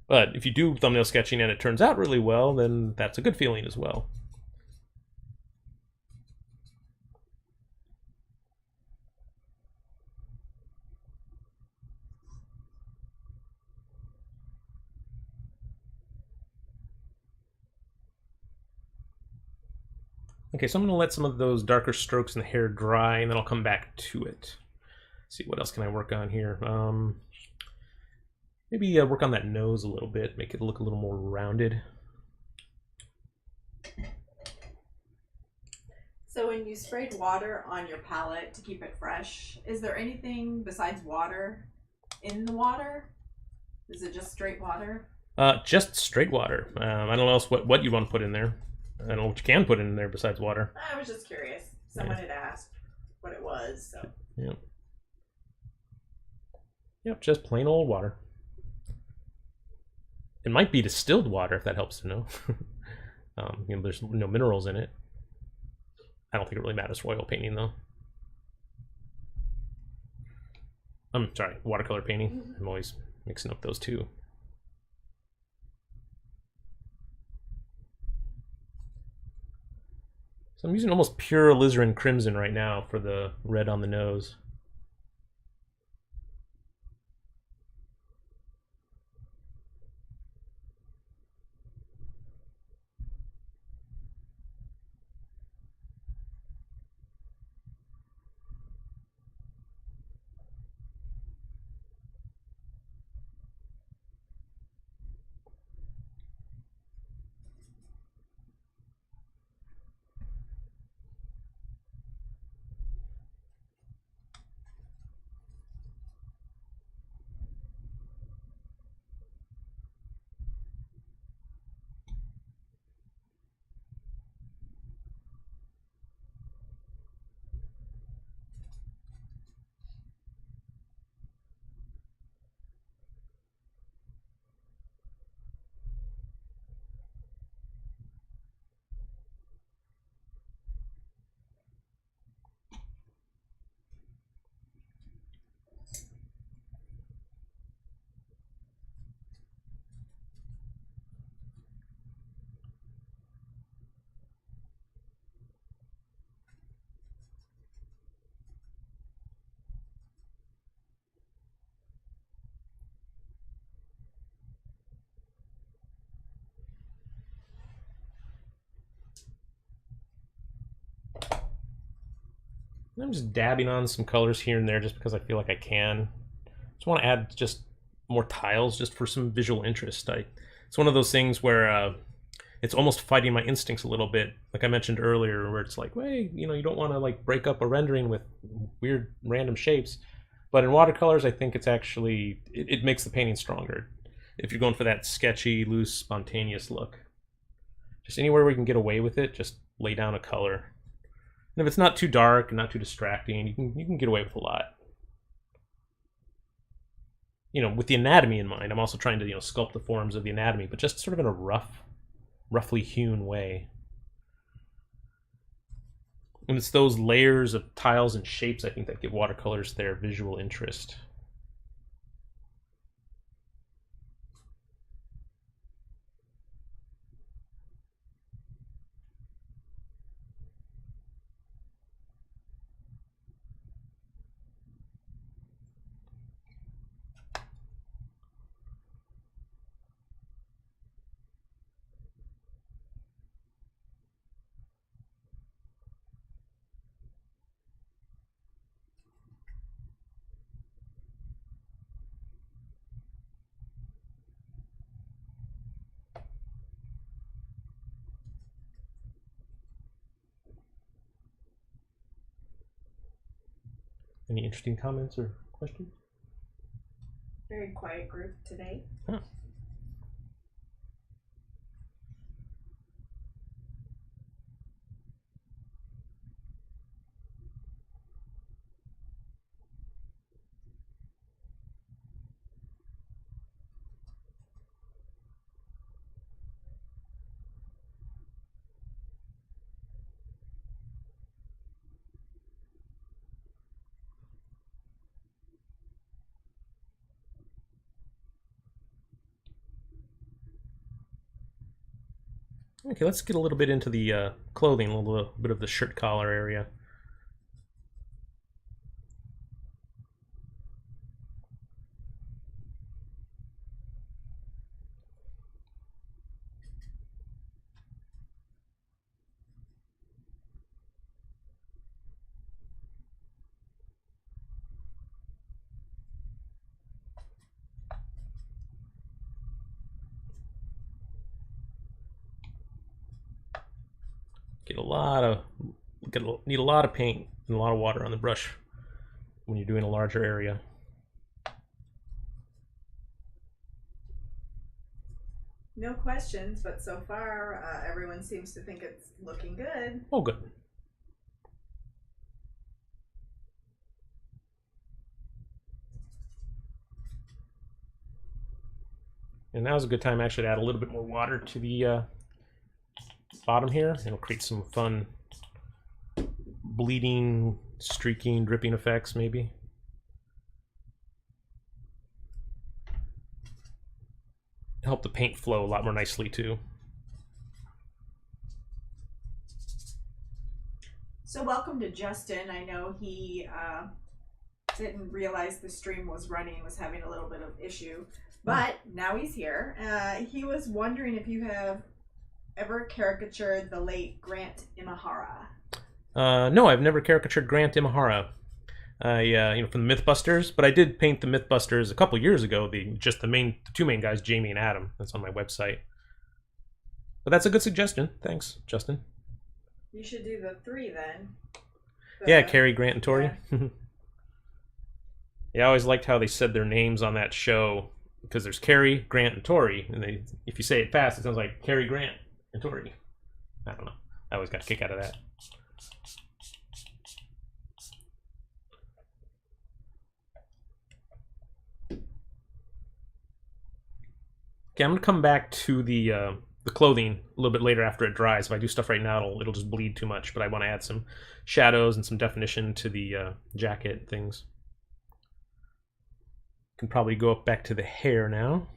But if you do thumbnail sketching and it turns out really well, then that's a good feeling as well. Okay, so I'm going to let some of those darker strokes in the hair dry, and then I'll come back to it. See, what else can I work on here? Maybe work on that nose a little bit, make it look a little more rounded.
So when you sprayed water on your palette to keep it fresh, is there anything besides water in the water? Is it just straight water?
Just straight water. I don't know else what you want to put in there. I don't know what you can put in there besides water.
I was just curious. Someone had asked what it was. So.
Yep, just plain old water. It might be distilled water if that helps to know. There's no minerals in it. I don't think it really matters for oil painting though. I'm sorry, watercolor painting. I'm always mixing up those two. So I'm using almost pure alizarin crimson right now for the red on the nose. I'm just dabbing on some colors here and there just because I feel like I can. Just want to add just more tiles just for some visual interest. It's one of those things where it's almost fighting my instincts a little bit, like I mentioned earlier, where it's like, hey, you know, you don't want to like break up a rendering with weird random shapes. But in watercolors, I think it's actually it makes the painting stronger. If you're going for that sketchy, loose, spontaneous look, just anywhere where you can get away with it, just lay down a color. And if it's not too dark and not too distracting, you can get away with a lot. You know, with the anatomy in mind, I'm also trying to, you know, sculpt the forms of the anatomy, but just sort of in a roughly hewn way. And it's those layers of tiles and shapes, I think, that give watercolors their visual interest. Any interesting comments or questions?
Very quiet group today.
Huh. Okay, let's get a little bit into the clothing, a little bit of the shirt collar area. Need a lot of paint and a lot of water on the brush when you're doing a larger area.
No questions, but so far everyone seems to think it's looking good.
Oh, good. And now's a good time actually to add a little bit more water to the bottom here. It'll create some fun bleeding, streaking, dripping effects maybe. Help the paint flow a lot more nicely too.
So welcome to Justin. I know he didn't realize the stream was running, was having a little bit of issue, but now he's here. He was wondering if you have ever caricatured the late Grant Imahara.
No, I've never caricatured Grant Imahara. From the Mythbusters, but I did paint the Mythbusters a couple years ago. The two main guys, Jamie and Adam. That's on my website. But that's a good suggestion. Thanks, Justin.
You should do the three then.
Yeah, Carrie, Grant, and Tori. Yeah. Yeah, I always liked how they said their names on that show, because there's Carrie, Grant, and Tori, and if you say it fast, it sounds like Carrie, Grant, and Tori. I don't know. I always got a kick out of that. Okay, I'm gonna come back to the clothing a little bit later after it dries. If I do stuff right now, it'll just bleed too much. But I want to add some shadows and some definition to the jacket and things. Can probably go up back to the hair now.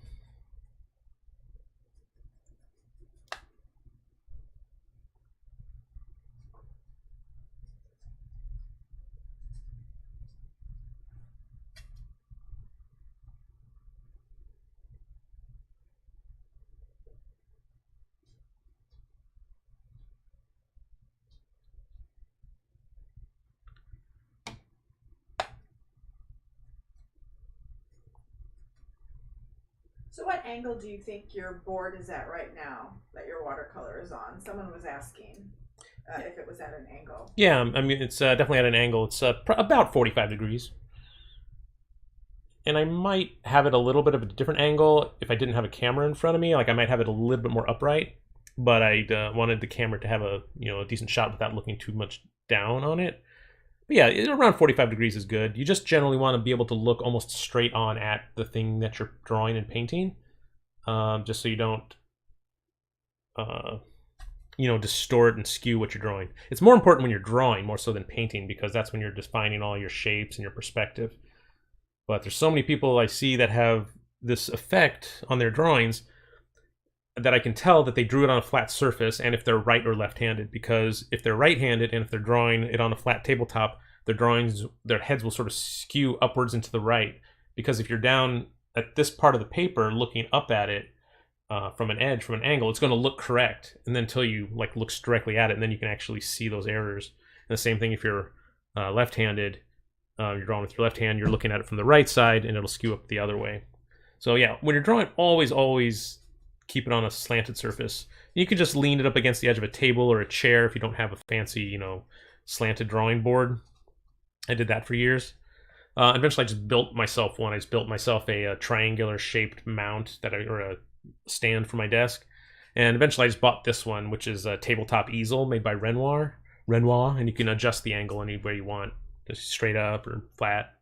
So what angle do you think your board is at right now that your watercolor is on? Someone was asking if it was at an angle.
Yeah, I mean, it's definitely at an angle. It's about 45 degrees. And I might have it a little bit of a different angle if I didn't have a camera in front of me. Like I might have it a little bit more upright, but I wanted the camera to have a decent shot without looking too much down on it. But yeah, around 45 degrees is good. You just generally want to be able to look almost straight on at the thing that you're drawing and painting, just so you don't, distort and skew what you're drawing. It's more important when you're drawing more so than painting, because that's when you're defining all your shapes and your perspective. But there's so many people I see that have this effect on their drawings that I can tell that they drew it on a flat surface, and if they're right or left-handed, because if they're right-handed and if they're drawing it on a flat tabletop, their heads will sort of skew upwards and to the right, because if you're down at this part of the paper looking up at it from an angle, it's going to look correct, and then until you look directly at it, and then you can actually see those errors. And the same thing if you're left-handed, you're drawing with your left hand, you're looking at it from the right side, and it'll skew up the other way. So yeah, when you're drawing, always keep it on a slanted surface. You can just lean it up against the edge of a table or a chair if you don't have a fancy, slanted drawing board. I did that for years. Eventually, I just built myself one. I just built myself a triangular shaped mount or a stand for my desk. And eventually, I just bought this one, which is a tabletop easel made by Renoir, and you can adjust the angle any way you want, just straight up or flat.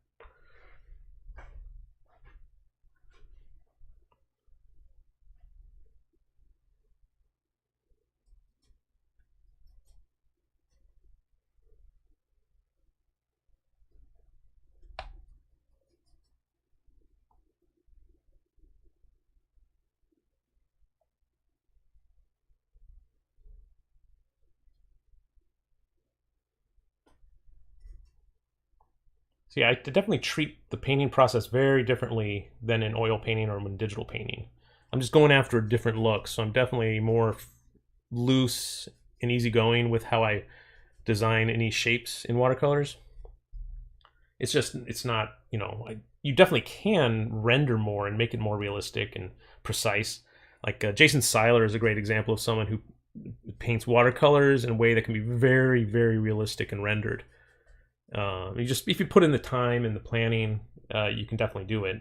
So yeah, I definitely treat the painting process very differently than in oil painting or in digital painting. I'm just going after a different look, so I'm definitely more loose and easygoing with how I design any shapes in watercolors. It's not, you definitely can render more and make it more realistic and precise. Like Jason Seiler is a great example of someone who paints watercolors in a way that can be very, very realistic and rendered. If you put in the time and the planning, you can definitely do it.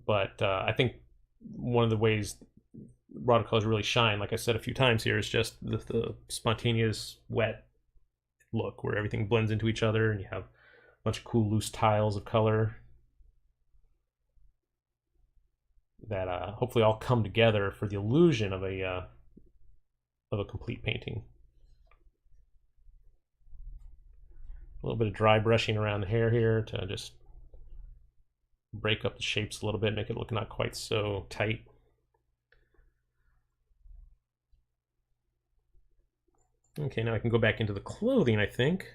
But I think one of the ways watercolors really shine, like I said a few times here, is just the spontaneous wet look where everything blends into each other and you have a bunch of cool loose tiles of color that hopefully all come together for the illusion of a complete painting. A little bit of dry brushing around the hair here to just break up the shapes a little bit, make it look not quite so tight. Okay, now I can go back into the clothing, I think.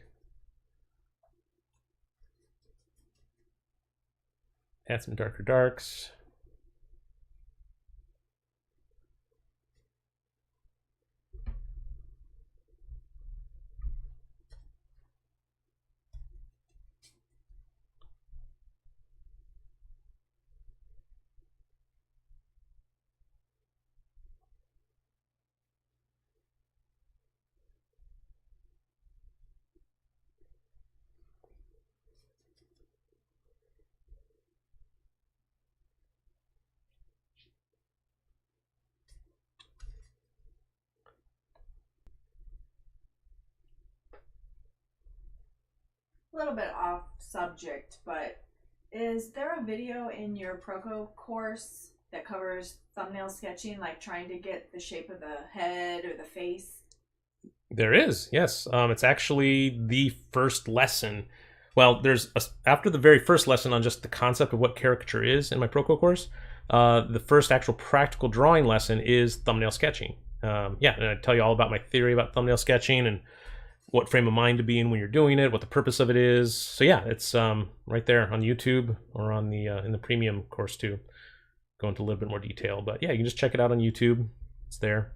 Add some darker darks.
A little bit off subject, but is there a video in your Proco course that covers thumbnail sketching, like trying to get the shape of the head or the face?
There is, yes. It's actually the first lesson. Well, after the very first lesson on just the concept of what caricature is in my Proco course, the first actual practical drawing lesson is thumbnail sketching. Yeah, and I tell you all about my theory about thumbnail sketching and what frame of mind to be in when you're doing it, what the purpose of it is. So yeah, it's right there on YouTube or on the in the premium course too. Go into a little bit more detail, but yeah, you can just check it out on YouTube. It's there.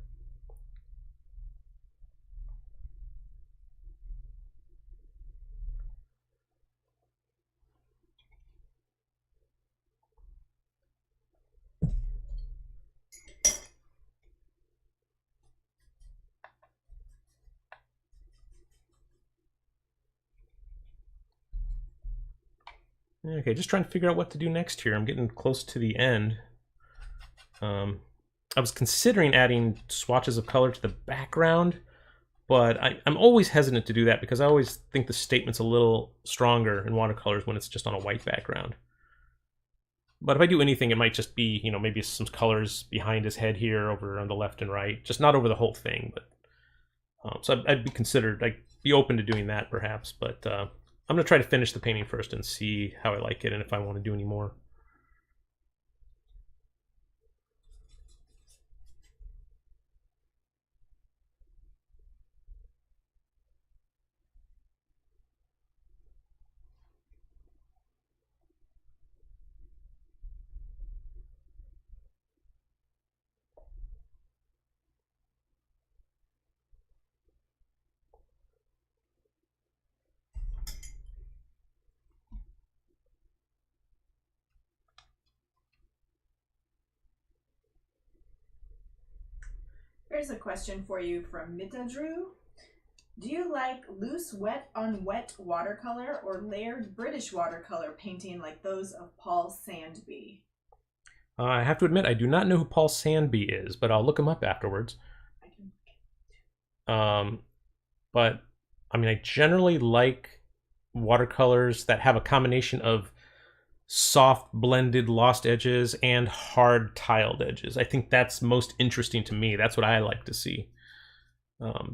Okay, just trying to figure out what to do next here. I'm getting close to the end. I was considering adding swatches of color to the background, but I'm always hesitant to do that because I always think the statement's a little stronger in watercolors when it's just on a white background. But if I do anything, it might just be, you know, maybe some colors behind his head here over on the left and right, just not over the whole thing. But so I'd be open to doing that perhaps, but I'm going to try to finish the painting first and see how I like it and if I want to do any more.
Here's a question for you from Mita Drew. Do you like loose wet on wet watercolor or layered British watercolor painting like those of Paul Sandby?
I have to admit, I do not know who Paul Sandby is, but I'll look him up afterwards. But I mean, I generally like watercolors that have a combination of soft blended lost edges and hard tiled edges. I think that's most interesting to me. That's what I like to see,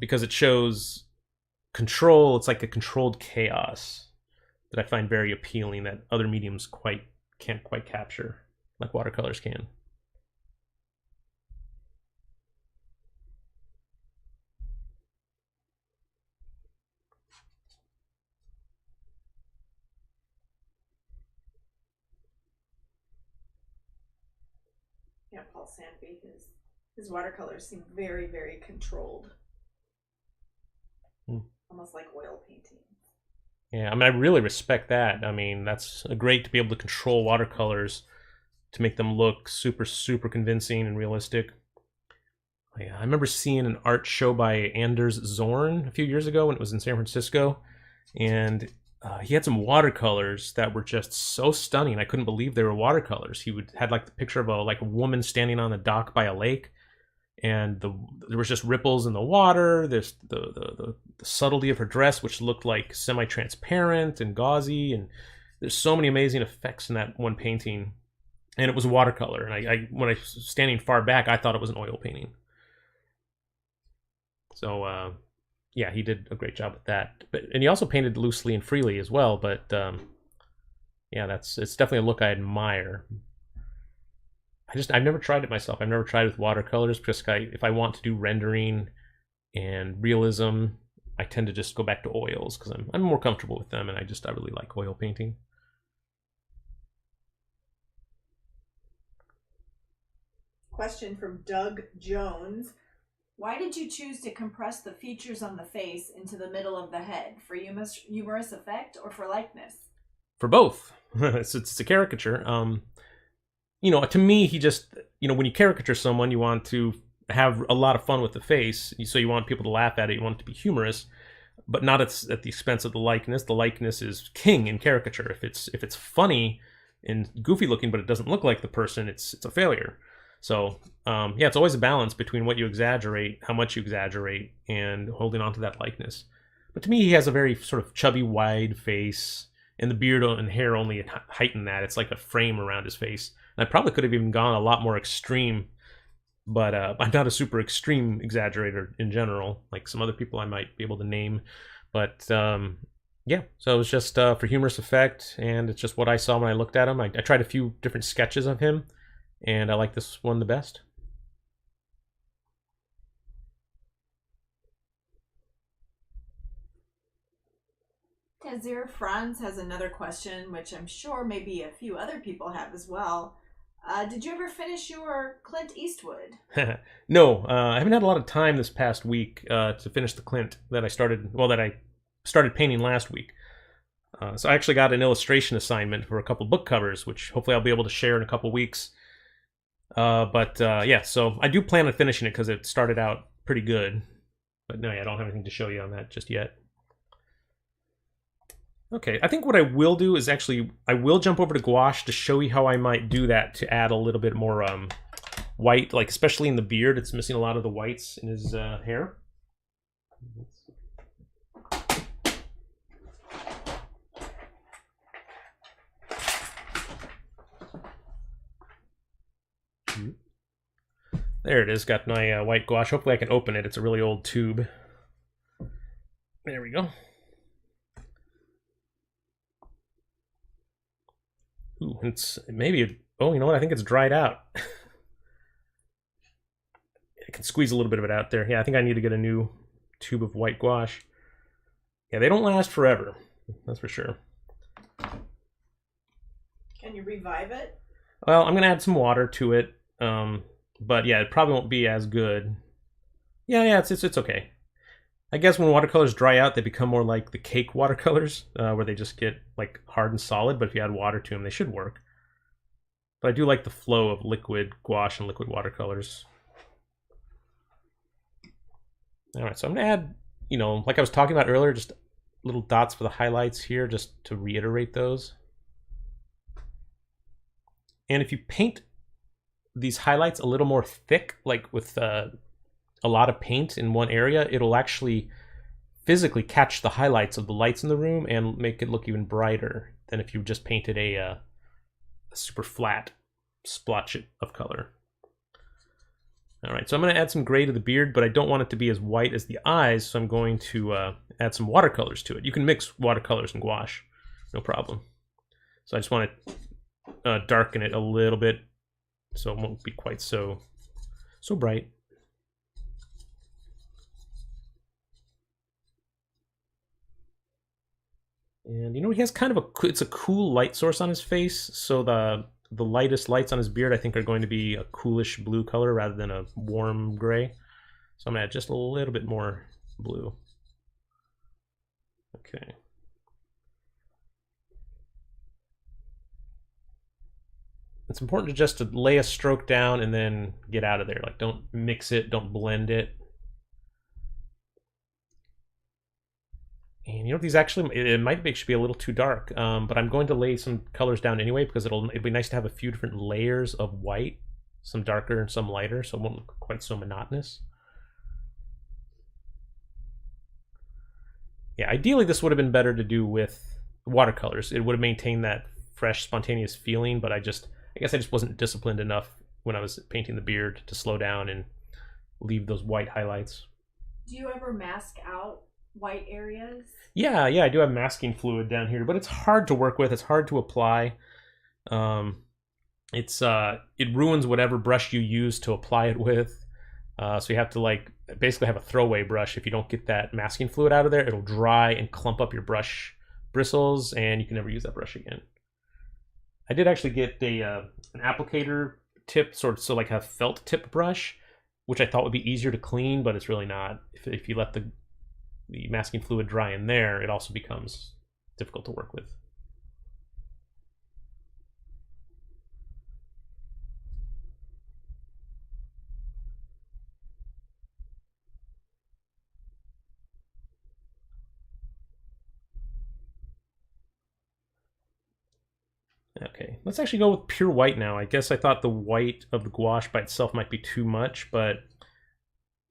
because it shows control. It's like a controlled chaos that I find very appealing that other mediums can't quite capture like watercolors can.
Yeah, Paul Sandby, his watercolors seem very, very controlled. Almost like oil painting.
Yeah, I mean, I really respect that. I mean, that's great to be able to control watercolors to make them look super, super convincing and realistic. Yeah, I remember seeing an art show by Anders Zorn a few years ago when it was in San Francisco, and he had some watercolors that were just so stunning. I couldn't believe they were watercolors. Had like the picture of a woman standing on a dock by a lake, and there was just ripples in the water. There's the subtlety of her dress, which looked like semi-transparent and gauzy, and there's so many amazing effects in that one painting. And it was watercolor, and when I was standing far back, I thought it was an oil painting. So yeah, he did a great job with that. And he also painted loosely and freely as well. But yeah, it's definitely a look I admire. I've never tried it myself. I've never tried it with watercolors because if I want to do rendering and realism, I tend to just go back to oils because I'm more comfortable with them, and I really like oil painting.
Question from Doug Jones. Why did you choose to compress the features on the face into the middle of the head? For humorous effect or for likeness?
For both. It's a caricature. To me, he just, when you caricature someone, you want to have a lot of fun with the face. So you want people to laugh at it. You want it to be humorous, but not at the expense of the likeness. The likeness is king in caricature. If it's funny and goofy looking, but it doesn't look like the person, it's a failure. So it's always a balance between what you exaggerate, how much you exaggerate, and holding on to that likeness. But to me, he has a very sort of chubby, wide face, and the beard and hair only heighten that. It's like a frame around his face. And I probably could have even gone a lot more extreme, but I'm not a super extreme exaggerator in general, like some other people I might be able to name. But so it was just for humorous effect, and it's just what I saw when I looked at him. I tried a few different sketches of him, and I like this one the best.
Tazir Franz has another question, which I'm sure maybe a few other people have as well. Did you ever finish your Clint Eastwood?
No, I haven't had a lot of time this past week to finish the Clint that I started painting last week. So I actually got an illustration assignment for a couple book covers, which hopefully I'll be able to share in a couple weeks. So I do plan on finishing it because it started out pretty good. But no, I don't have anything to show you on that just yet. Okay, I think what I will do is I will jump over to gouache to show you how I might do that to add a little bit more white, like especially in the beard. It's missing a lot of the whites in his hair. There it is, got my white gouache. Hopefully I can open it. It's a really old tube. There we go. Ooh, it's maybe, oh, you know what? I think it's dried out. I can squeeze a little bit of it out there. Yeah, I think I need to get a new tube of white gouache. Yeah, they don't last forever. That's for sure.
Can you revive it?
Well, I'm going to add some water to it. But yeah, it probably won't be as good. Yeah, it's okay. I guess when watercolors dry out, they become more like the cake watercolors, where they just get like hard and solid, but if you add water to them, they should work. But I do like the flow of liquid gouache and liquid watercolors. All right, so I'm gonna add, like I was talking about earlier, just little dots for the highlights here, just to reiterate those. And if you paint these highlights a little more thick, like with a lot of paint in one area, it'll actually physically catch the highlights of the lights in the room and make it look even brighter than if you just painted a super flat splotch of color. All right, so I'm going to add some gray to the beard, but I don't want it to be as white as the eyes, so I'm going to add some watercolors to it. You can mix watercolors and gouache, no problem. So I just want to darken it a little bit so it won't be quite so bright. And he has kind of it's a cool light source on his face, so the lightest lights on his beard I think are going to be a coolish blue color rather than a warm gray. So I'm gonna add just a little bit more blue. Okay. It's important to just lay a stroke down and then get out of there. Like, don't mix it, don't blend it. And these actually, it might actually be a little too dark, but I'm going to lay some colors down anyway because it'll be nice to have a few different layers of white, some darker and some lighter, so it won't look quite so monotonous. Yeah, ideally this would have been better to do with watercolors. It would have maintained that fresh, spontaneous feeling, but I guess I just wasn't disciplined enough when I was painting the beard to slow down and leave those white highlights.
Do you ever mask out white areas?
Yeah, I do have masking fluid down here, but it's hard to work with. It's hard to apply. It ruins whatever brush you use to apply it with. So you have to basically have a throwaway brush. If you don't get that masking fluid out of there, it'll dry and clump up your brush bristles, and you can never use that brush again. I did actually get an applicator tip, so like a felt tip brush, which I thought would be easier to clean, but it's really not. If you let the masking fluid dry in there, it also becomes difficult to work with. Okay, let's actually go with pure white now. I guess I thought the white of the gouache by itself might be too much, but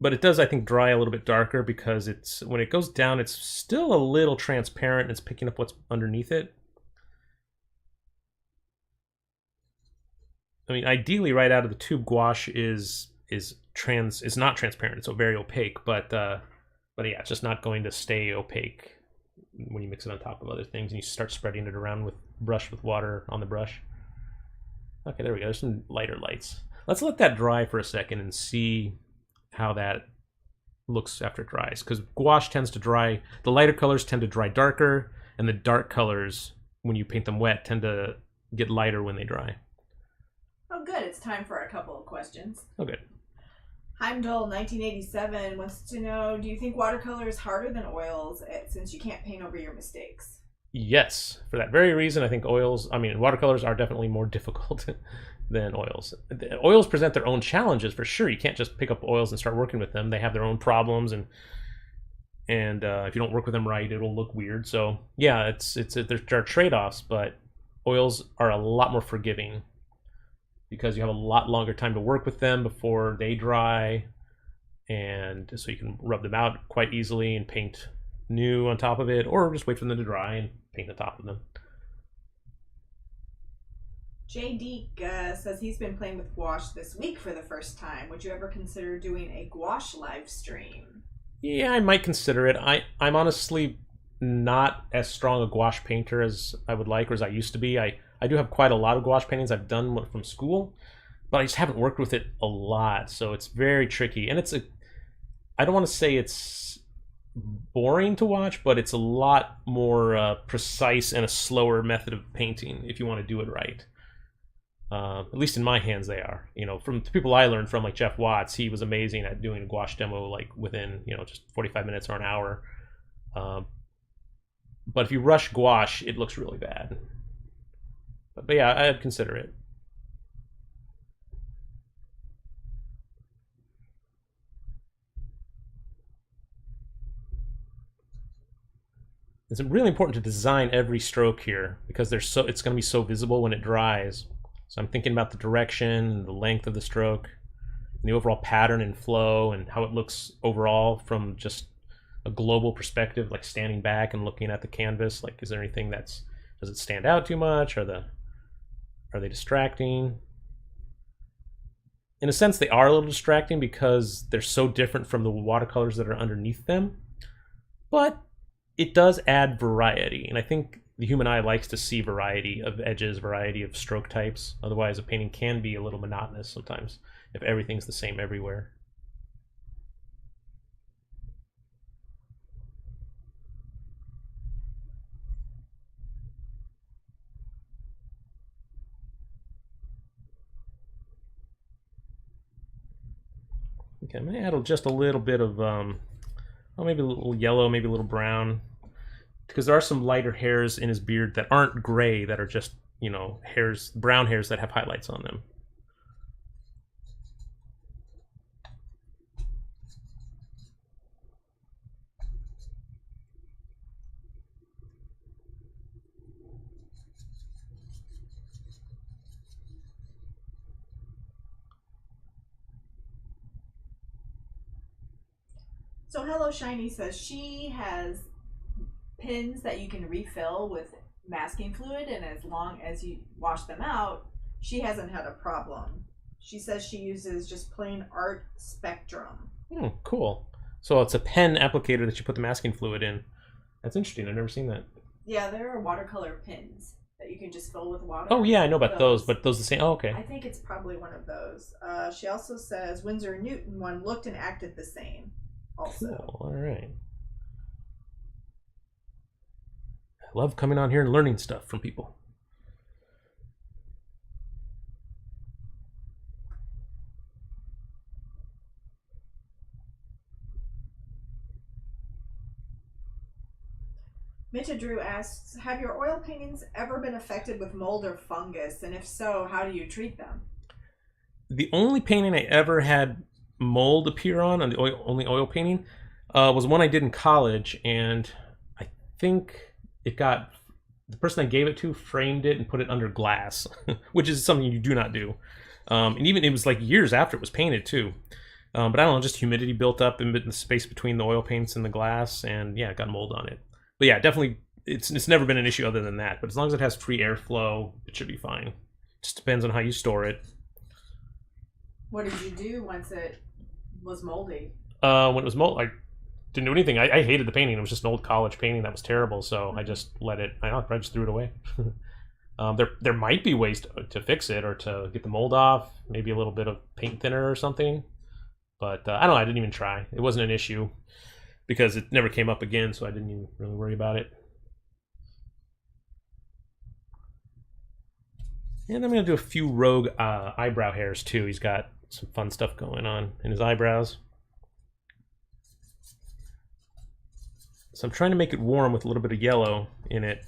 it does, I think, dry a little bit darker because when it goes down, it's still a little transparent. It's picking up what's underneath it. I mean, ideally, right out of the tube, gouache is not transparent. It's very opaque, but yeah, it's just not going to stay opaque when you mix it on top of other things and you start spreading it around with water on the brush. Okay, there we go. There's some lighter lights. Let's let that dry for a second and see how that looks after it dries, because gouache tends to dry, the lighter colors tend to dry darker, and the dark colors, when you paint them wet, tend to get lighter when they dry.
Oh, good. It's time for a couple of questions.
Oh, good.
Heimdall 1987 wants to know, do you think watercolor is harder than oils since you can't paint over your mistakes?
Yes. For that very reason, I think watercolors are definitely more difficult than oils. Oils present their own challenges for sure. You can't just pick up oils and start working with them. They have their own problems, and if you don't work with them right, it'll look weird. So yeah, there are trade-offs, but oils are a lot more forgiving because you have a lot longer time to work with them before they dry, and so you can rub them out quite easily and paint new on top of it, or just wait for them to dry and paint the top of them.
J. says he's been playing with gouache this week for the first time. Would you ever consider doing a gouache live stream?
Yeah, I might consider it. I'm honestly not as strong a gouache painter as I would like, or as I used to be. I do have quite a lot of gouache paintings I've done from school, but I just haven't worked with it a lot, so it's very tricky. And I don't want to say it's boring to watch, but it's a lot more precise and a slower method of painting if you want to do it right. At least in my hands, they are. From the people I learned from, like Jeff Watts, he was amazing at doing a gouache demo like within just 45 minutes or an hour. But if you rush gouache, it looks really bad. But yeah, I'd consider it. It's really important to design every stroke here because it's going to be so visible when it dries. So I'm thinking about the direction, the length of the stroke, and the overall pattern and flow, and how it looks overall from just a global perspective, like standing back and looking at the canvas. Like, is there anything does it stand out too much? Are they distracting? In a sense, they are a little distracting because they're so different from the watercolors that are underneath them. But it does add variety, and I think the human eye likes to see variety of edges, variety of stroke types. Otherwise, a painting can be a little monotonous sometimes if everything's the same everywhere. Okay, I'm going to add just a little bit of, maybe a little yellow, maybe a little brown, because there are some lighter hairs in his beard that aren't gray, that are just, brown hairs that have highlights on them.
So Hello Shiny says she has pins that you can refill with masking fluid, and as long as you wash them out, she hasn't had a problem. She says she uses just plain art spectrum.
Cool. So it's a pen applicator that you put the masking fluid in. That's interesting. I've never seen that.
Yeah, there are watercolor pins that you can just fill with water.
Oh yeah, I know about those, but those the same. Oh, okay.
I think it's probably one of those. She also says Winsor Newton one looked and acted the same. Also.
Cool. All right. I love coming on here and learning stuff from people.
Mitcha Drew asks, have your oil paintings ever been affected with mold or fungus? And if so, how do you treat them?
The only painting I ever had mold appear on the only oil painting, was one I did in college, and I think it got, the person I gave it to framed it and put it under glass, which is something you do not do. And even it was like years after it was painted too. But I don't know, just humidity built up in the space between the oil paints and the glass, and yeah, it got mold on it. But yeah, definitely, it's never been an issue other than that. But as long as it has free airflow, it should be fine. Just depends on how you store it.
What did you do once it was moldy?
When it was mold, I didn't do anything. I hated the painting. It was just an old college painting that was terrible, so I just let it. I just threw it away. There might be ways to fix it or to get the mold off. Maybe a little bit of paint thinner or something. But I don't know. I didn't even try. It wasn't an issue because it never came up again, so I didn't even really worry about it. And I'm going to do a few rogue eyebrow hairs too. He's got some fun stuff going on in his eyebrows. So I'm trying to make it warm with a little bit of yellow in it,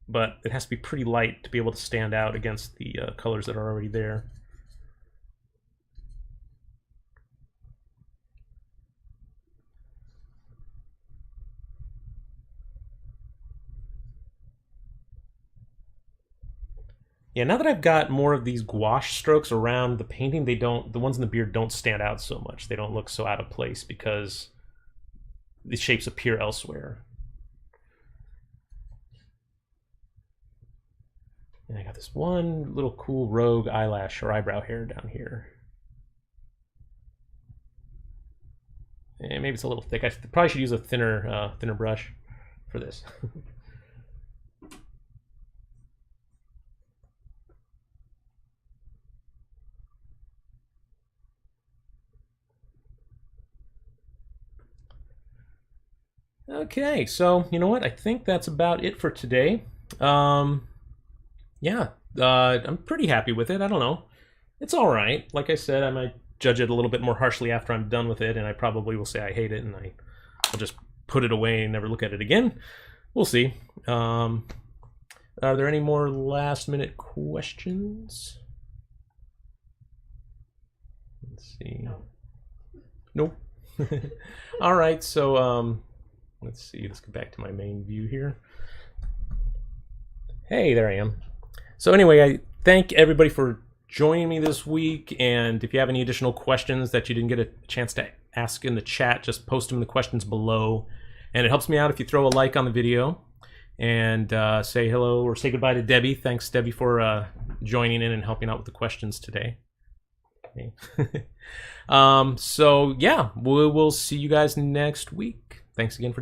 but it has to be pretty light to be able to stand out against the colors that are already there. Yeah, now that I've got more of these gouache strokes around the painting, the ones in the beard don't stand out so much. They don't look so out of place because the shapes appear elsewhere. And I got this one little cool rogue eyelash or eyebrow hair down here. And maybe it's a little thick. I probably should use a thinner brush for this. Okay, so you know what? I think that's about it for today. Yeah, I'm pretty happy with it. I don't know. It's all right. Like I said, I might judge it a little bit more harshly after I'm done with it, and I probably will say I hate it, and I'll just put it away and never look at it again. We'll see. Are there any more last-minute questions? Let's see. Nope. All right, so let's see. Let's get back to my main view here. Hey, there I am. So anyway, I thank everybody for joining me this week, and if you have any additional questions that you didn't get a chance to ask in the chat, just post them in the questions below. And it helps me out if you throw a like on the video and say hello or say goodbye to Debbie. Thanks, Debbie, for joining in and helping out with the questions today. Okay. So yeah, we'll see you guys next week. Thanks again for